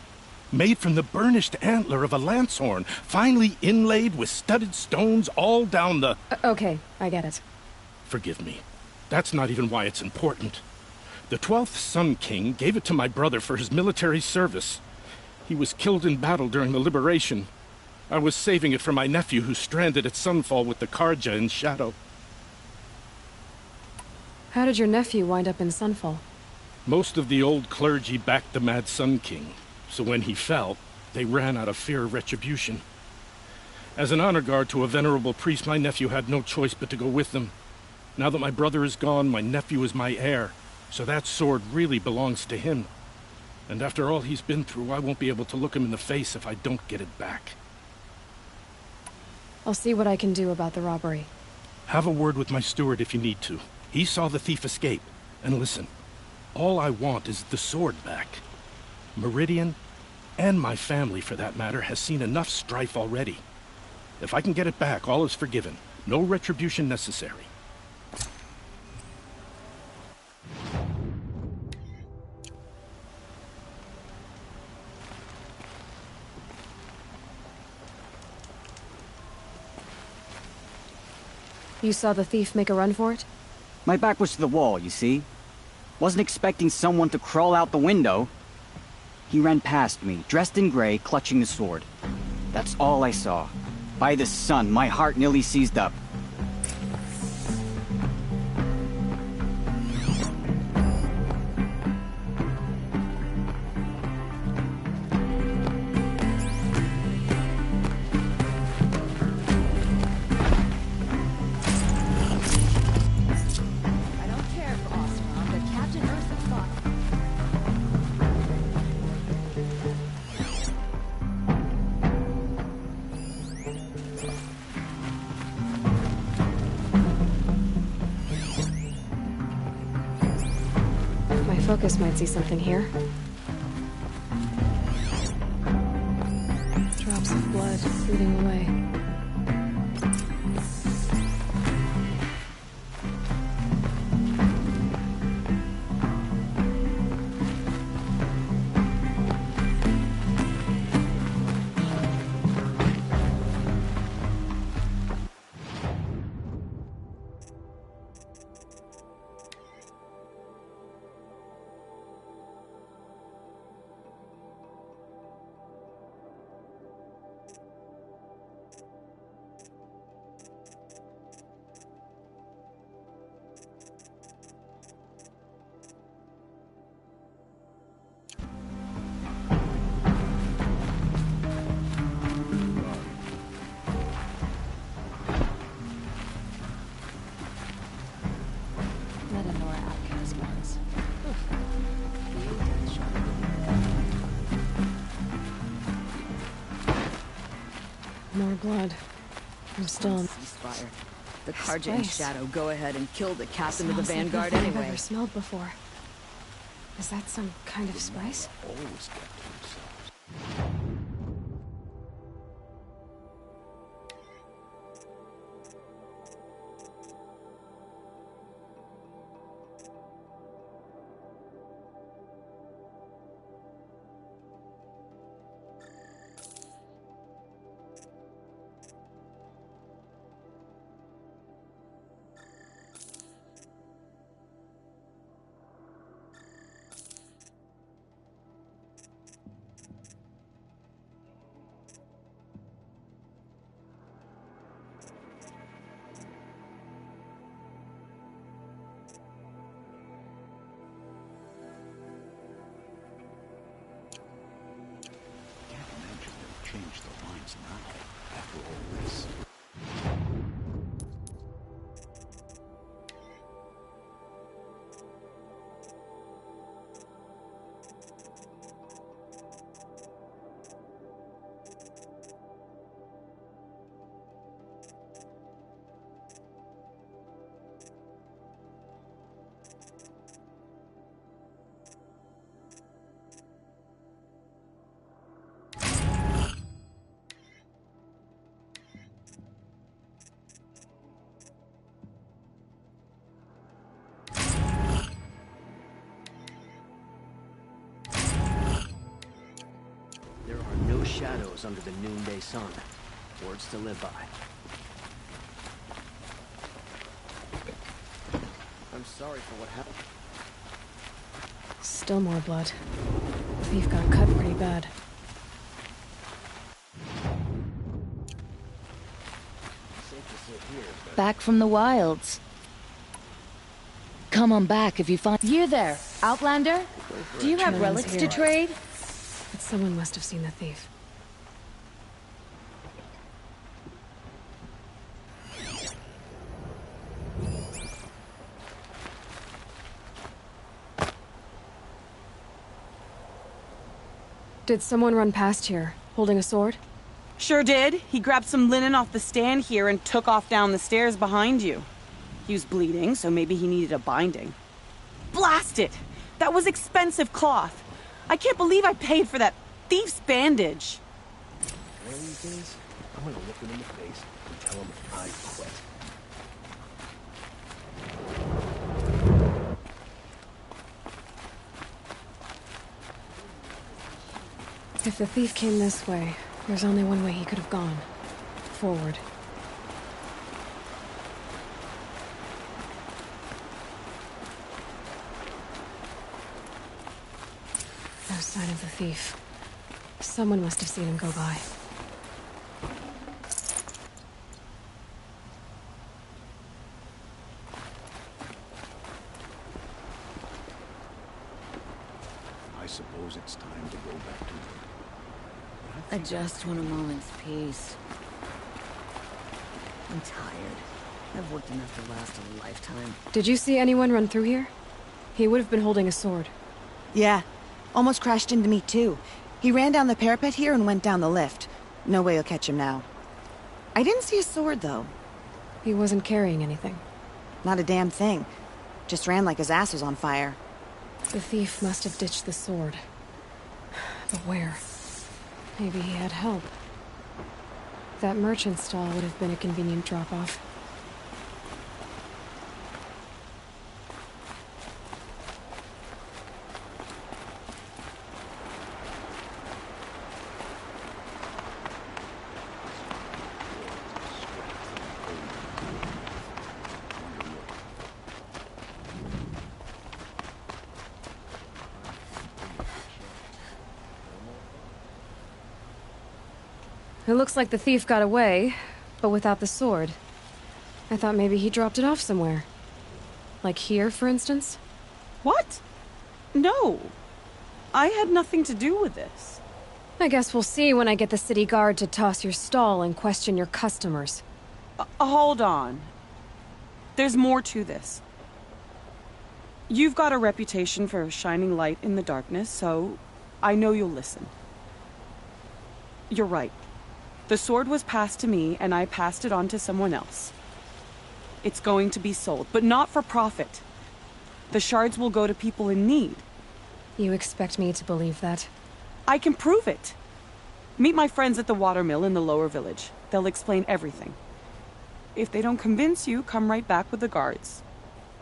Made from the burnished antler of a lancehorn, finely inlaid with studded stones all down the... Okay, I get it. Forgive me. That's not even why it's important. The 12th Sun King gave it to my brother for his military service. He was killed in battle during the liberation. I was saving it for my nephew who's stranded at Sunfall with the Carja in Shadow. How did your nephew wind up in Sunfall? Most of the old clergy backed the Mad Sun King. So when he fell, they ran out of fear of retribution. As an honor guard to a venerable priest, my nephew had no choice but to go with them. Now that my brother is gone, my nephew is my heir, so that sword really belongs to him. And after all he's been through, I won't be able to look him in the face if I don't get it back. I'll see what I can do about the robbery. Have a word with my steward if you need to. He saw the thief escape. And listen, all I want is the sword back. Meridian, and my family for that matter, has seen enough strife already. If I can get it back, all is forgiven. No retribution necessary. You saw the thief make a run for it? My back was to the wall, you see? Wasn't expecting someone to crawl out the window. He ran past me, dressed in gray, clutching the sword. That's all I saw. By the sun, my heart nearly seized up. I don't care for Oseram, but Captain Ursa thought... focus might see something here. Drops of blood leading away. More blood. I'm still on ceasefire. The Carja and Spice. Shadow go ahead and kill the captain of the Smells like Vanguard nothing anyway. I've ever smelled before. Is that some kind of spice? Always kept to themselves. Change the lines now, after all this. There are no shadows under the noonday sun. Words to live by. I'm sorry for what happened. Still more blood. Thief got cut pretty bad. Back from the wilds. Come on back if you find... You there, Outlander? Do you have No one's relics here. to trade? But someone must have seen the thief. Did someone run past here, holding a sword? Sure did. He grabbed some linen off the stand here and took off down the stairs behind you. He was bleeding, so maybe he needed a binding. Blast it! That was expensive cloth. I can't believe I paid for that thief's bandage. One of these days, I'm gonna look him in the face and tell him I quit. If the thief came this way, there's only one way he could have gone. Forward. No sign of the thief. Someone must have seen him go by. I suppose it's time to go back to work. I just want a moment's peace. I'm tired. I've worked enough to last a lifetime. Did you see anyone run through here? He would have been holding a sword. Yeah. Almost crashed into me, too. He ran down the parapet here and went down the lift. No way you'll catch him now. I didn't see a sword, though. He wasn't carrying anything. Not a damn thing. Just ran like his ass was on fire. The thief must have ditched the sword. But where? Maybe he had help. That merchant stall would have been a convenient drop-off. It looks like the thief got away, but without the sword. I thought maybe he dropped it off somewhere. Like here, for instance? What? No. I had nothing to do with this. I guess we'll see when I get the city guard to toss your stall and question your customers. Hold on. There's more to this. You've got a reputation for shining light in the darkness, so I know you'll listen. You're right. The sword was passed to me, and I passed it on to someone else. It's going to be sold, but not for profit. The shards will go to people in need. You expect me to believe that? I can prove it. Meet my friends at the watermill in the lower village. They'll explain everything. If they don't convince you, come right back with the guards.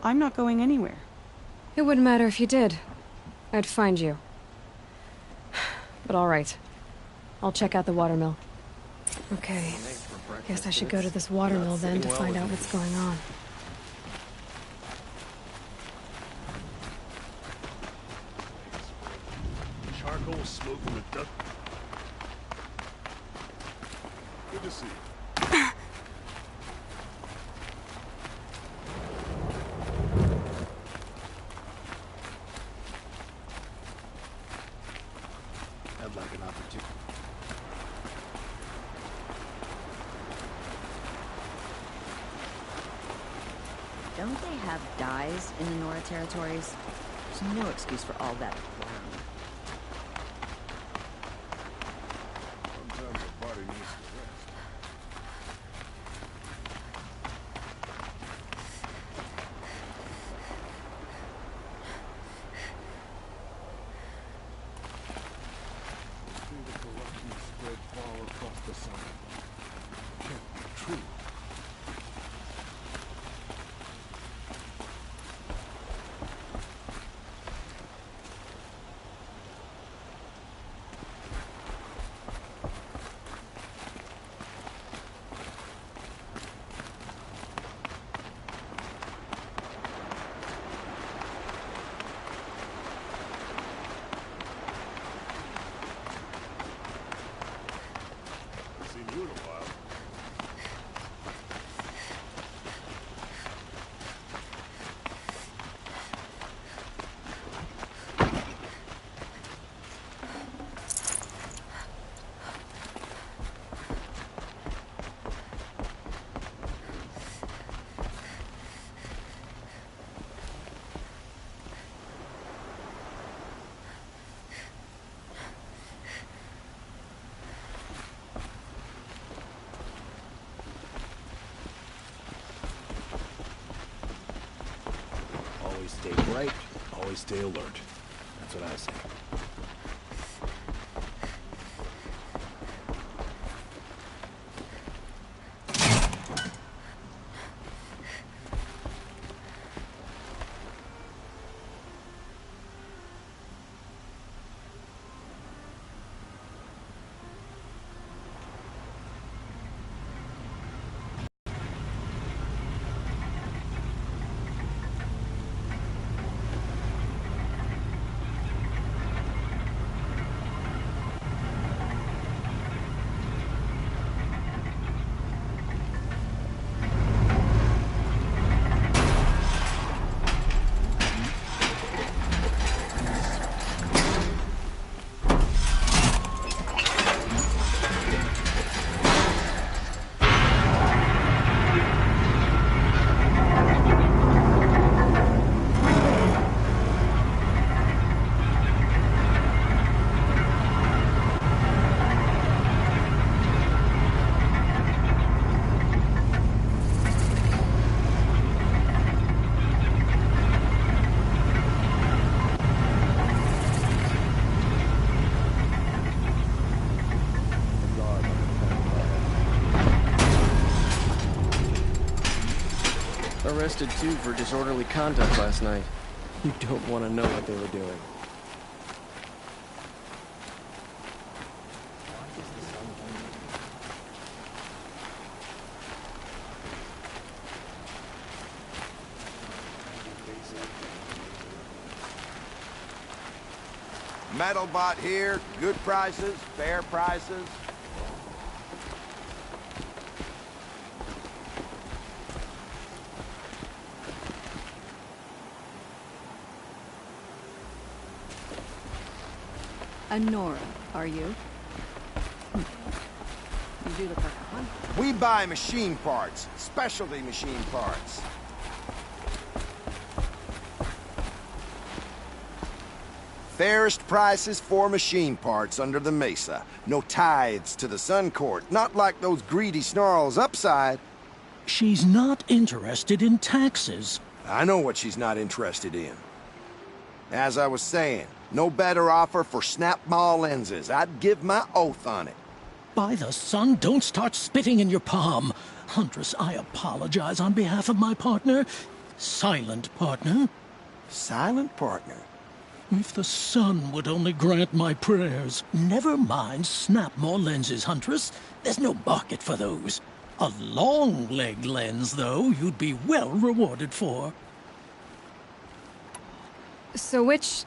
I'm not going anywhere. It wouldn't matter if you did. I'd find you. But all right. I'll check out the watermill. Okay. Guess I should go to this watermill then to find out what's going on. Charcoal smoke from the duck. Good to see you. I'd like an opportunity. Don't they have dyes in the Nora territories? There's no excuse for all that brown. Sometimes a body needs to rest. See the corruption spread far across the sun. Can't be true. Seen you in a while. Always stay bright, always stay alert. That's what I say. arrested too for disorderly conduct last night. You don't want to know what they were doing. Metal bot here, good prices, fair prices. A Nora, are you? You do look like a hunter. We buy machine parts, specialty machine parts. Fairest prices for machine parts under the Mesa. No tithes to the Sun Court, not like those greedy snarls upside. She's not interested in taxes. I know what she's not interested in. As I was saying, no better offer for snap-maw lenses. I'd give my oath on it. By the sun, don't start spitting in your palm. Huntress, I apologize on behalf of my partner. Silent partner. Silent partner? If the sun would only grant my prayers. Never mind snap-maw lenses, Huntress. There's no market for those. A long-leg lens, though, you'd be well rewarded for. So which,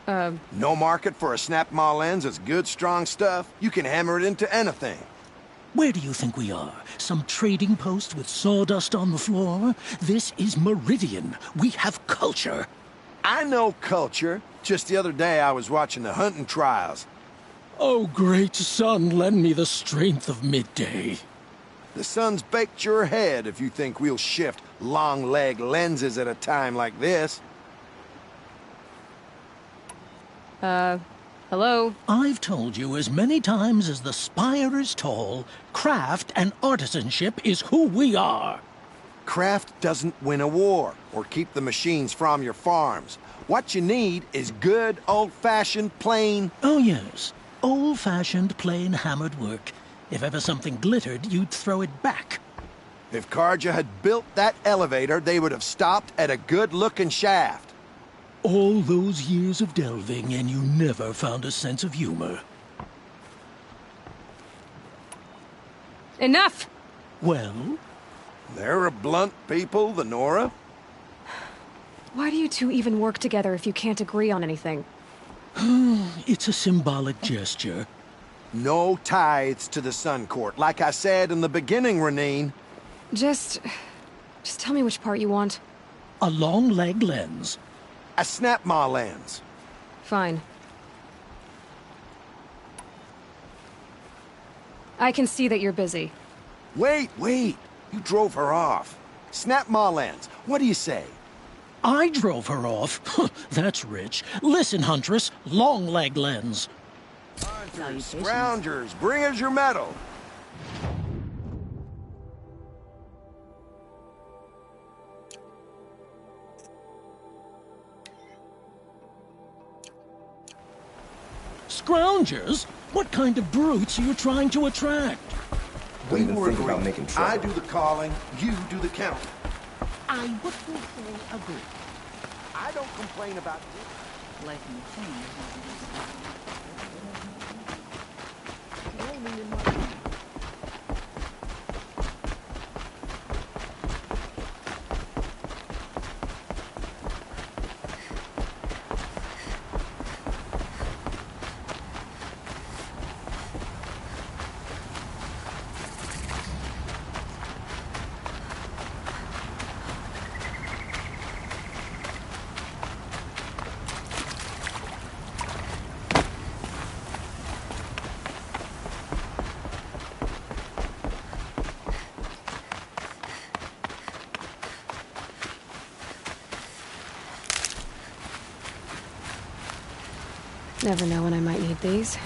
No market for a snap-maw lens is good, strong stuff. You can hammer it into anything. Where do you think we are? Some trading post with sawdust on the floor? This is Meridian. We have culture. I know culture. Just the other day I was watching the hunting trials. Oh, great sun, lend me the strength of midday. The sun's baked your head if you think we'll shift long-leg lenses at a time like this. Hello? I've told you as many times as the spire is tall, craft and artisanship is who we are. Craft doesn't win a war or keep the machines from your farms. What you need is good, old-fashioned, plain... Oh, yes. Old-fashioned, plain hammered work. If ever something glittered, you'd throw it back. If Carja had built that elevator, they would have stopped at a good-looking shaft. All those years of delving, and you never found a sense of humor. Enough! Well? They're a blunt people, the Nora. Why do you two even work together if you can't agree on anything? It's a symbolic gesture. No tithes to the Sun Court, like I said in the beginning, Renine. Just tell me which part you want. A long-leg lens. A snap-maw lens. Fine. I can see that you're busy. Wait! You drove her off. Snap-maw lens. What do you say? I drove her off? That's rich. Listen, Huntress. Long-leg lens. Scroungers, bring us your medal. Scroungers? What kind of brutes are you trying to attract? We were agreed. I do the calling, you do the counting. I would say agree. I don't complain about this. Life in the team. Never know when I might need these.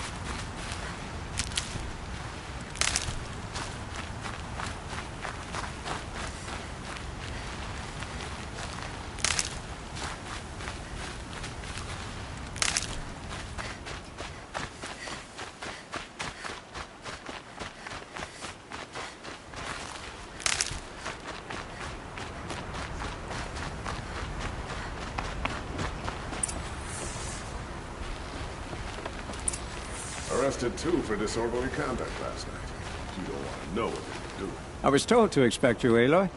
arrested too for disorderly conduct last night. You don't want to know what they were doing. I was told to expect you, Aloy.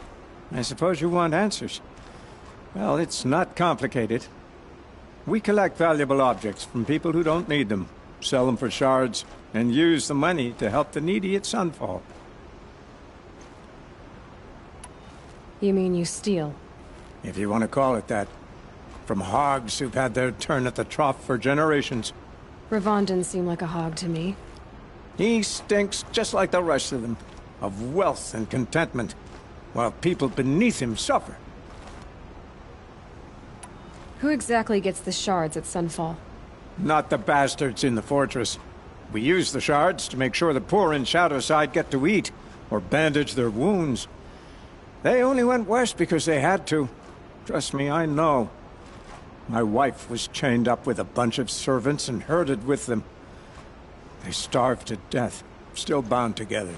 I suppose you want answers. Well, it's not complicated. We collect valuable objects from people who don't need them, sell them for shards, and use the money to help the needy at Sunfall. You mean you steal? If you want to call it that. From hogs who've had their turn at the trough for generations. Ravon didn't seem like a hog to me. He stinks just like the rest of them, of wealth and contentment, while people beneath him suffer. Who exactly gets the shards at Sunfall? Not the bastards in the fortress. We use the shards to make sure the poor in Shadowside get to eat, or bandage their wounds. They only went west because they had to. Trust me, I know. My wife was chained up with a bunch of servants and herded with them. They starved to death, still bound together.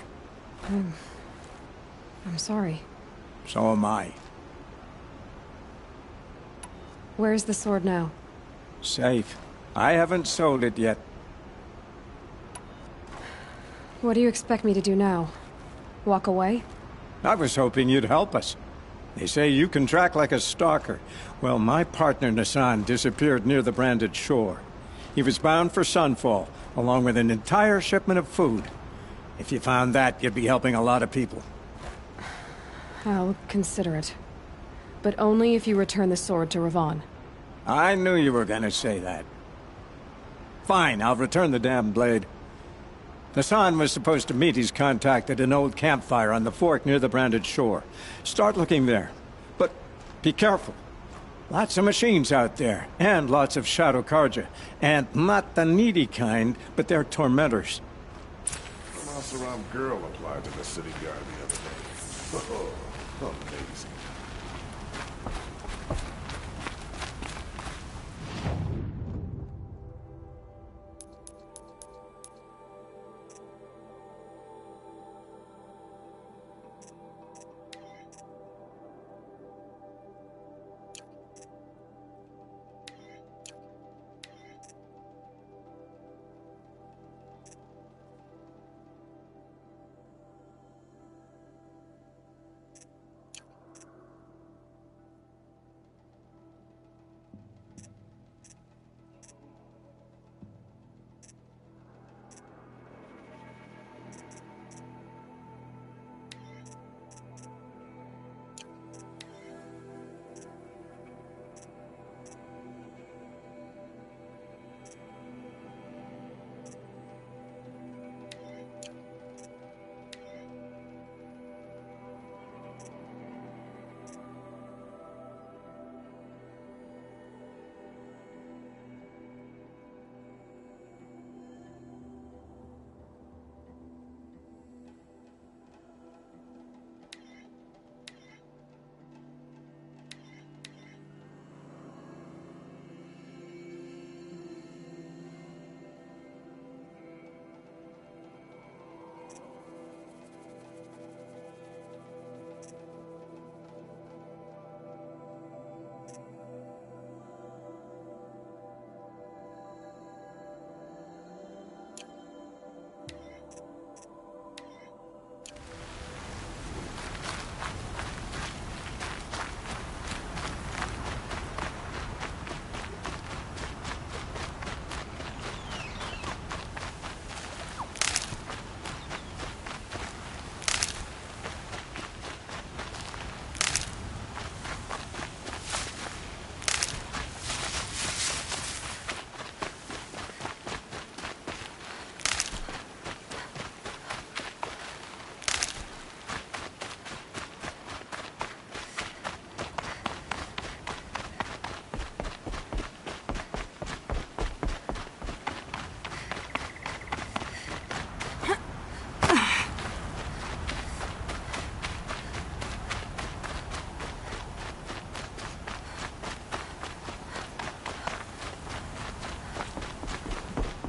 I'm sorry. So am I. Where's the sword now? Safe. I haven't sold it yet. What do you expect me to do now? Walk away? I was hoping you'd help us. They say you can track like a stalker. Well, my partner Nassan disappeared near the branded shore. He was bound for Sunfall, along with an entire shipment of food. If you found that, you'd be helping a lot of people. I'll consider it. But only if you return the sword to Ravon. I knew you were gonna say that. Fine, I'll return the damn blade. Nassan was supposed to meet his contact at an old campfire on the fork near the branded shore. Start looking there. But be careful. Lots of machines out there, and lots of Shadow Karja. And not the needy kind, but they're tormentors. Some Oseram girl applied to the city guard the other day. Oh, amazing.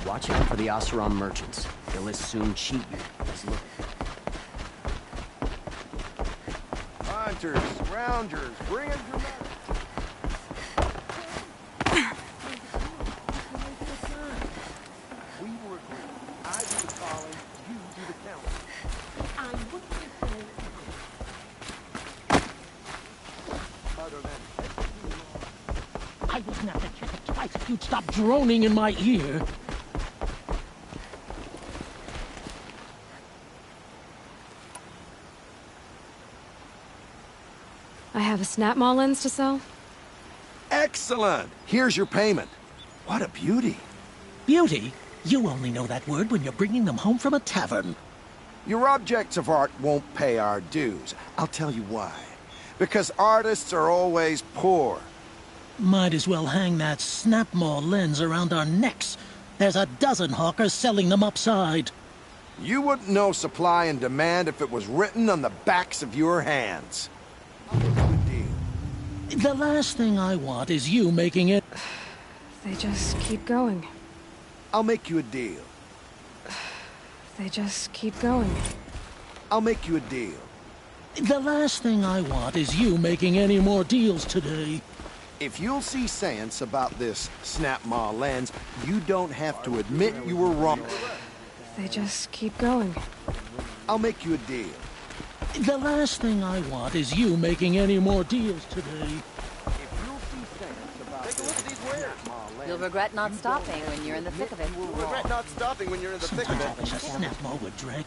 Watch out for the Oseram merchants. They'll as soon cheat you as look. Hunters, rounders, bring in your men. We were agreed. I wouldn't have to check it twice if you'd stop droning in my ear. I have a Snapmaw lens to sell. Excellent! Here's your payment. What a beauty. Beauty? You only know that word when you're bringing them home from a tavern. Your objects of art won't pay our dues. I'll tell you why. Because artists are always poor. Might as well hang that Snapmaw lens around our necks. There's a dozen hawkers selling them upside. You wouldn't know supply and demand if it was written on the backs of your hands. The last thing I want is you making it... They just keep going. I'll make you a deal. They just keep going. I'll make you a deal. The last thing I want is you making any more deals today. If you'll see sense about this Snapmaw lens, you don't have to admit you were wrong. They just keep going. I'll make you a deal. The last thing I want is you making any more deals today. If you'll see sense about Take a look at these wares. You'll regret not stopping when you're in the thick of it. You'll regret not stopping when you're in the thick of Sometimes it. I wish a Snapmaw would drag.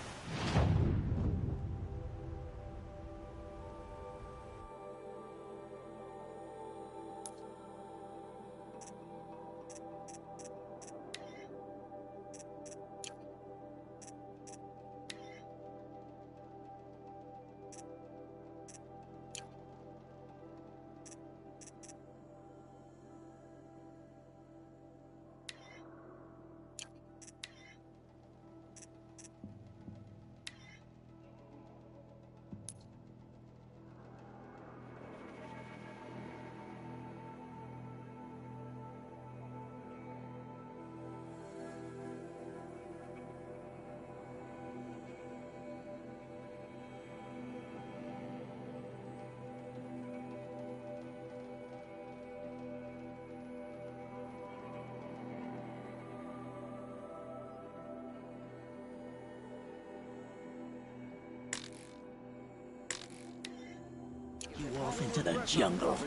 You off into the jungle.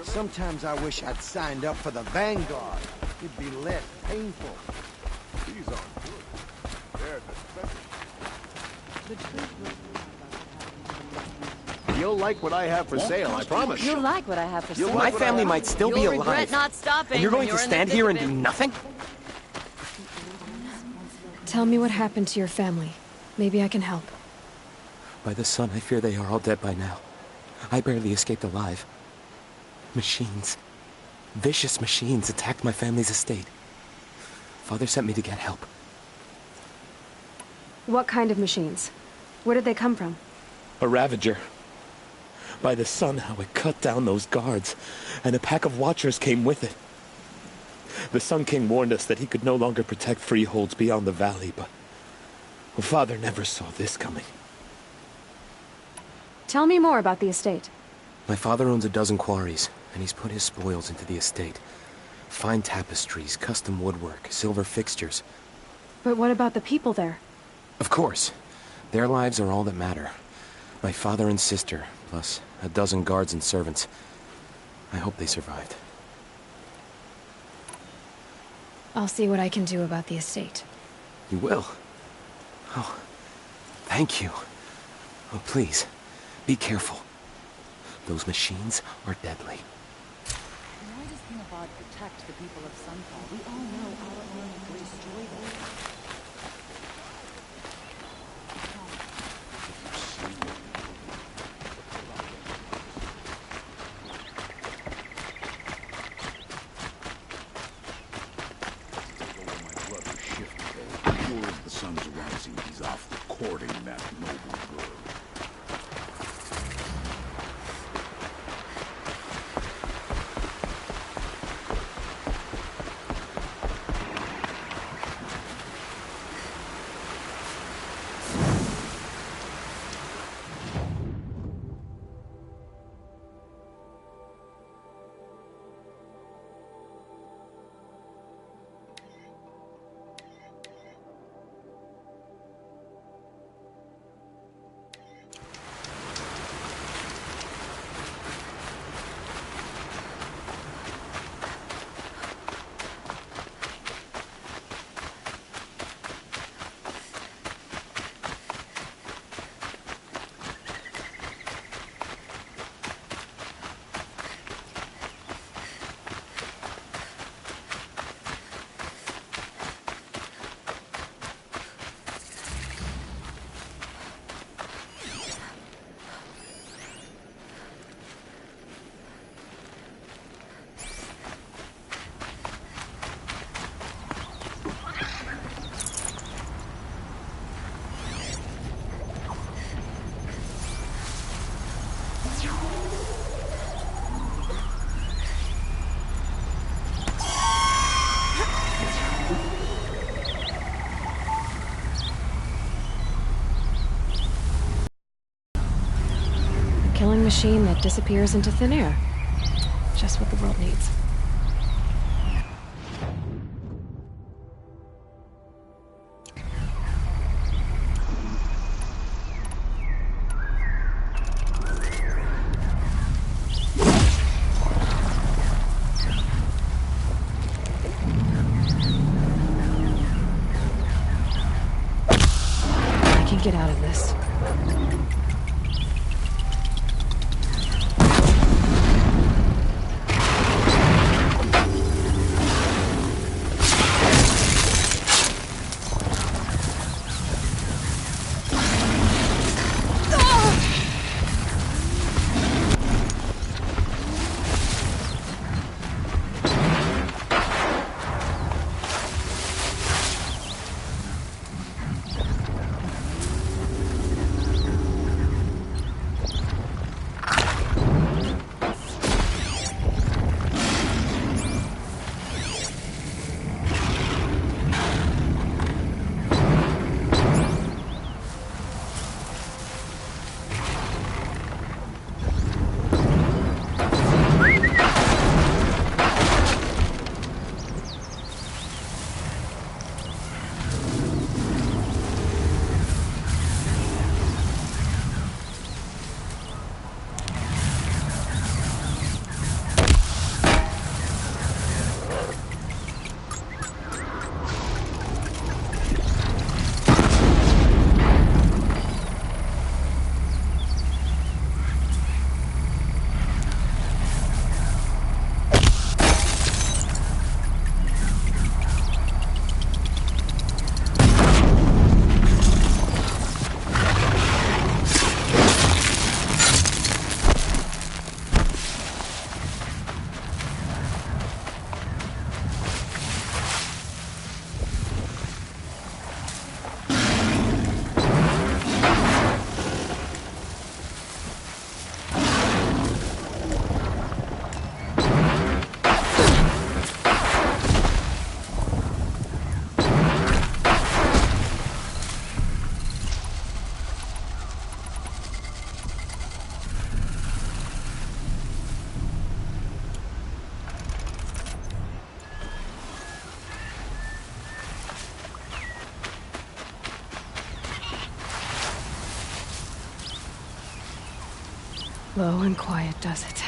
Sometimes I wish I'd signed up for the Vanguard. It'd be less painful. These aren't good. They're disgusting. You'll like what I have for sale, I promise. You'll like what I have for sale. My family might still be alive. Regret not stopping. And you're going when to in the stand thick here of and do it. nothing? Tell me what happened to your family. Maybe I can help. By the sun, I fear they are all dead by now. I barely escaped alive. Machines. Vicious machines attacked my family's estate. Father sent me to get help. What kind of machines? Where did they come from? A Ravager. By the sun, how it cut down those guards, and a pack of Watchers came with it. The Sun King warned us that he could no longer protect freeholds beyond the valley, but Father never saw this coming. Tell me more about the estate. My father owns a dozen quarries, and he's put his spoils into the estate. Fine tapestries, custom woodwork, silver fixtures. But what about the people there? Of course. Their lives are all that matter. My father and sister, plus a dozen guards and servants. I hope they survived. I'll see what I can do about the estate. You will? Oh, thank you. Oh, please, be careful. Those machines are deadly. Why does Hinabad protect the people of Sunfall? We all know our army will destroy them. Sure as the sun's rising, he's off courting that noble girl. killing machine that disappears into thin air. Just what the world needs. I can get out of this. Low and quiet does it.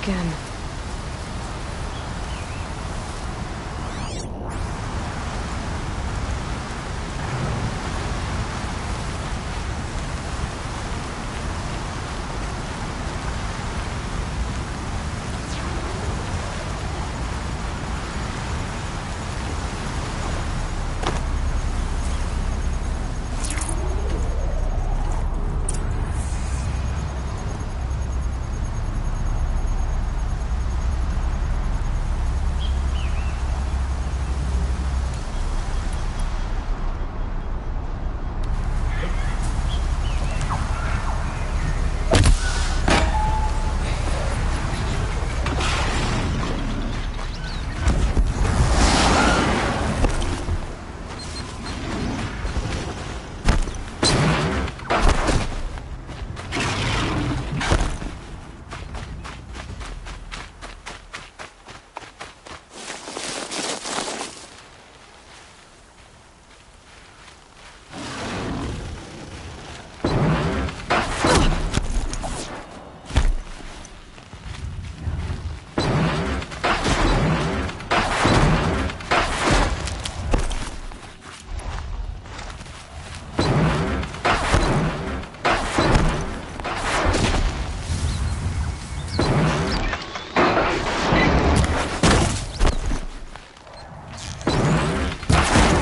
again.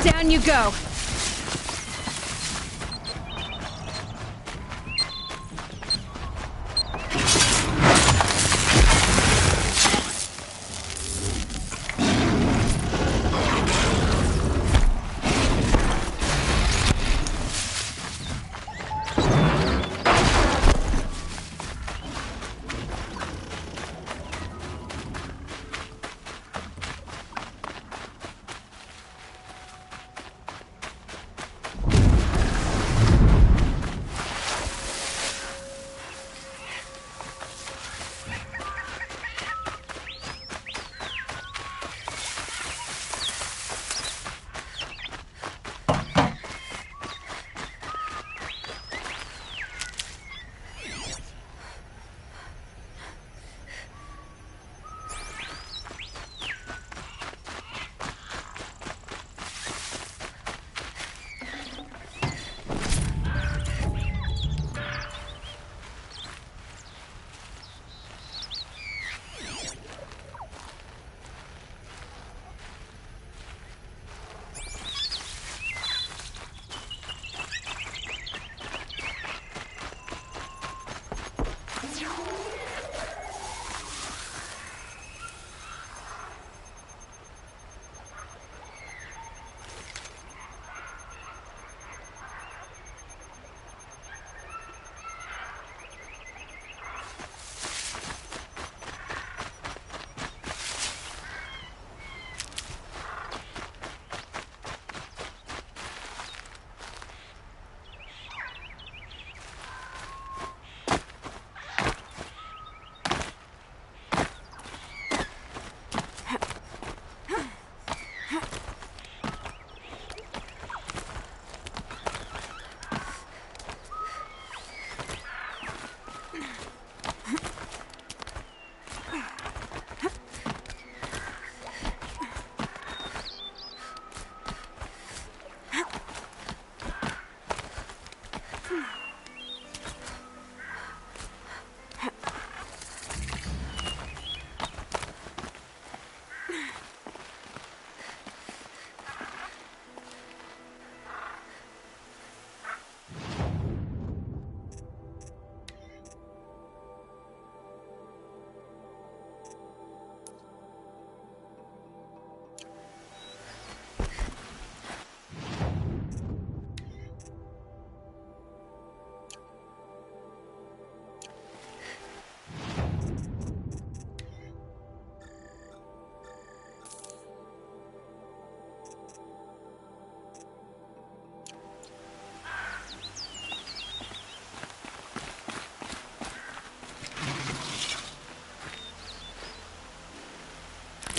Down you go.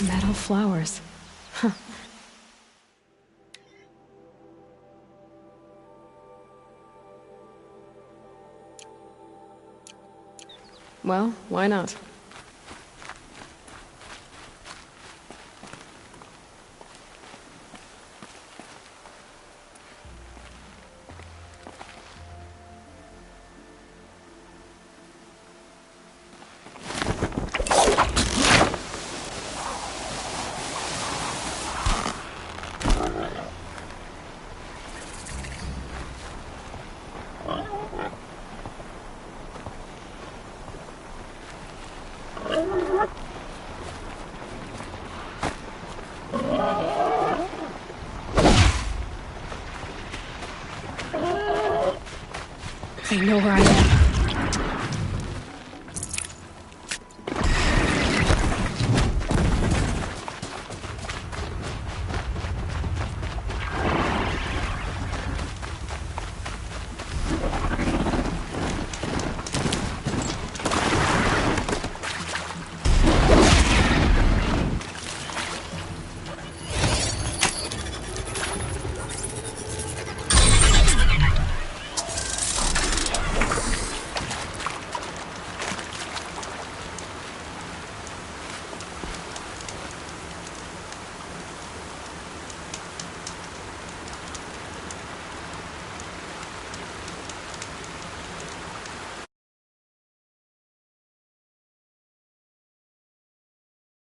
Metal flowers. Huh. Well, why not? They know where I am.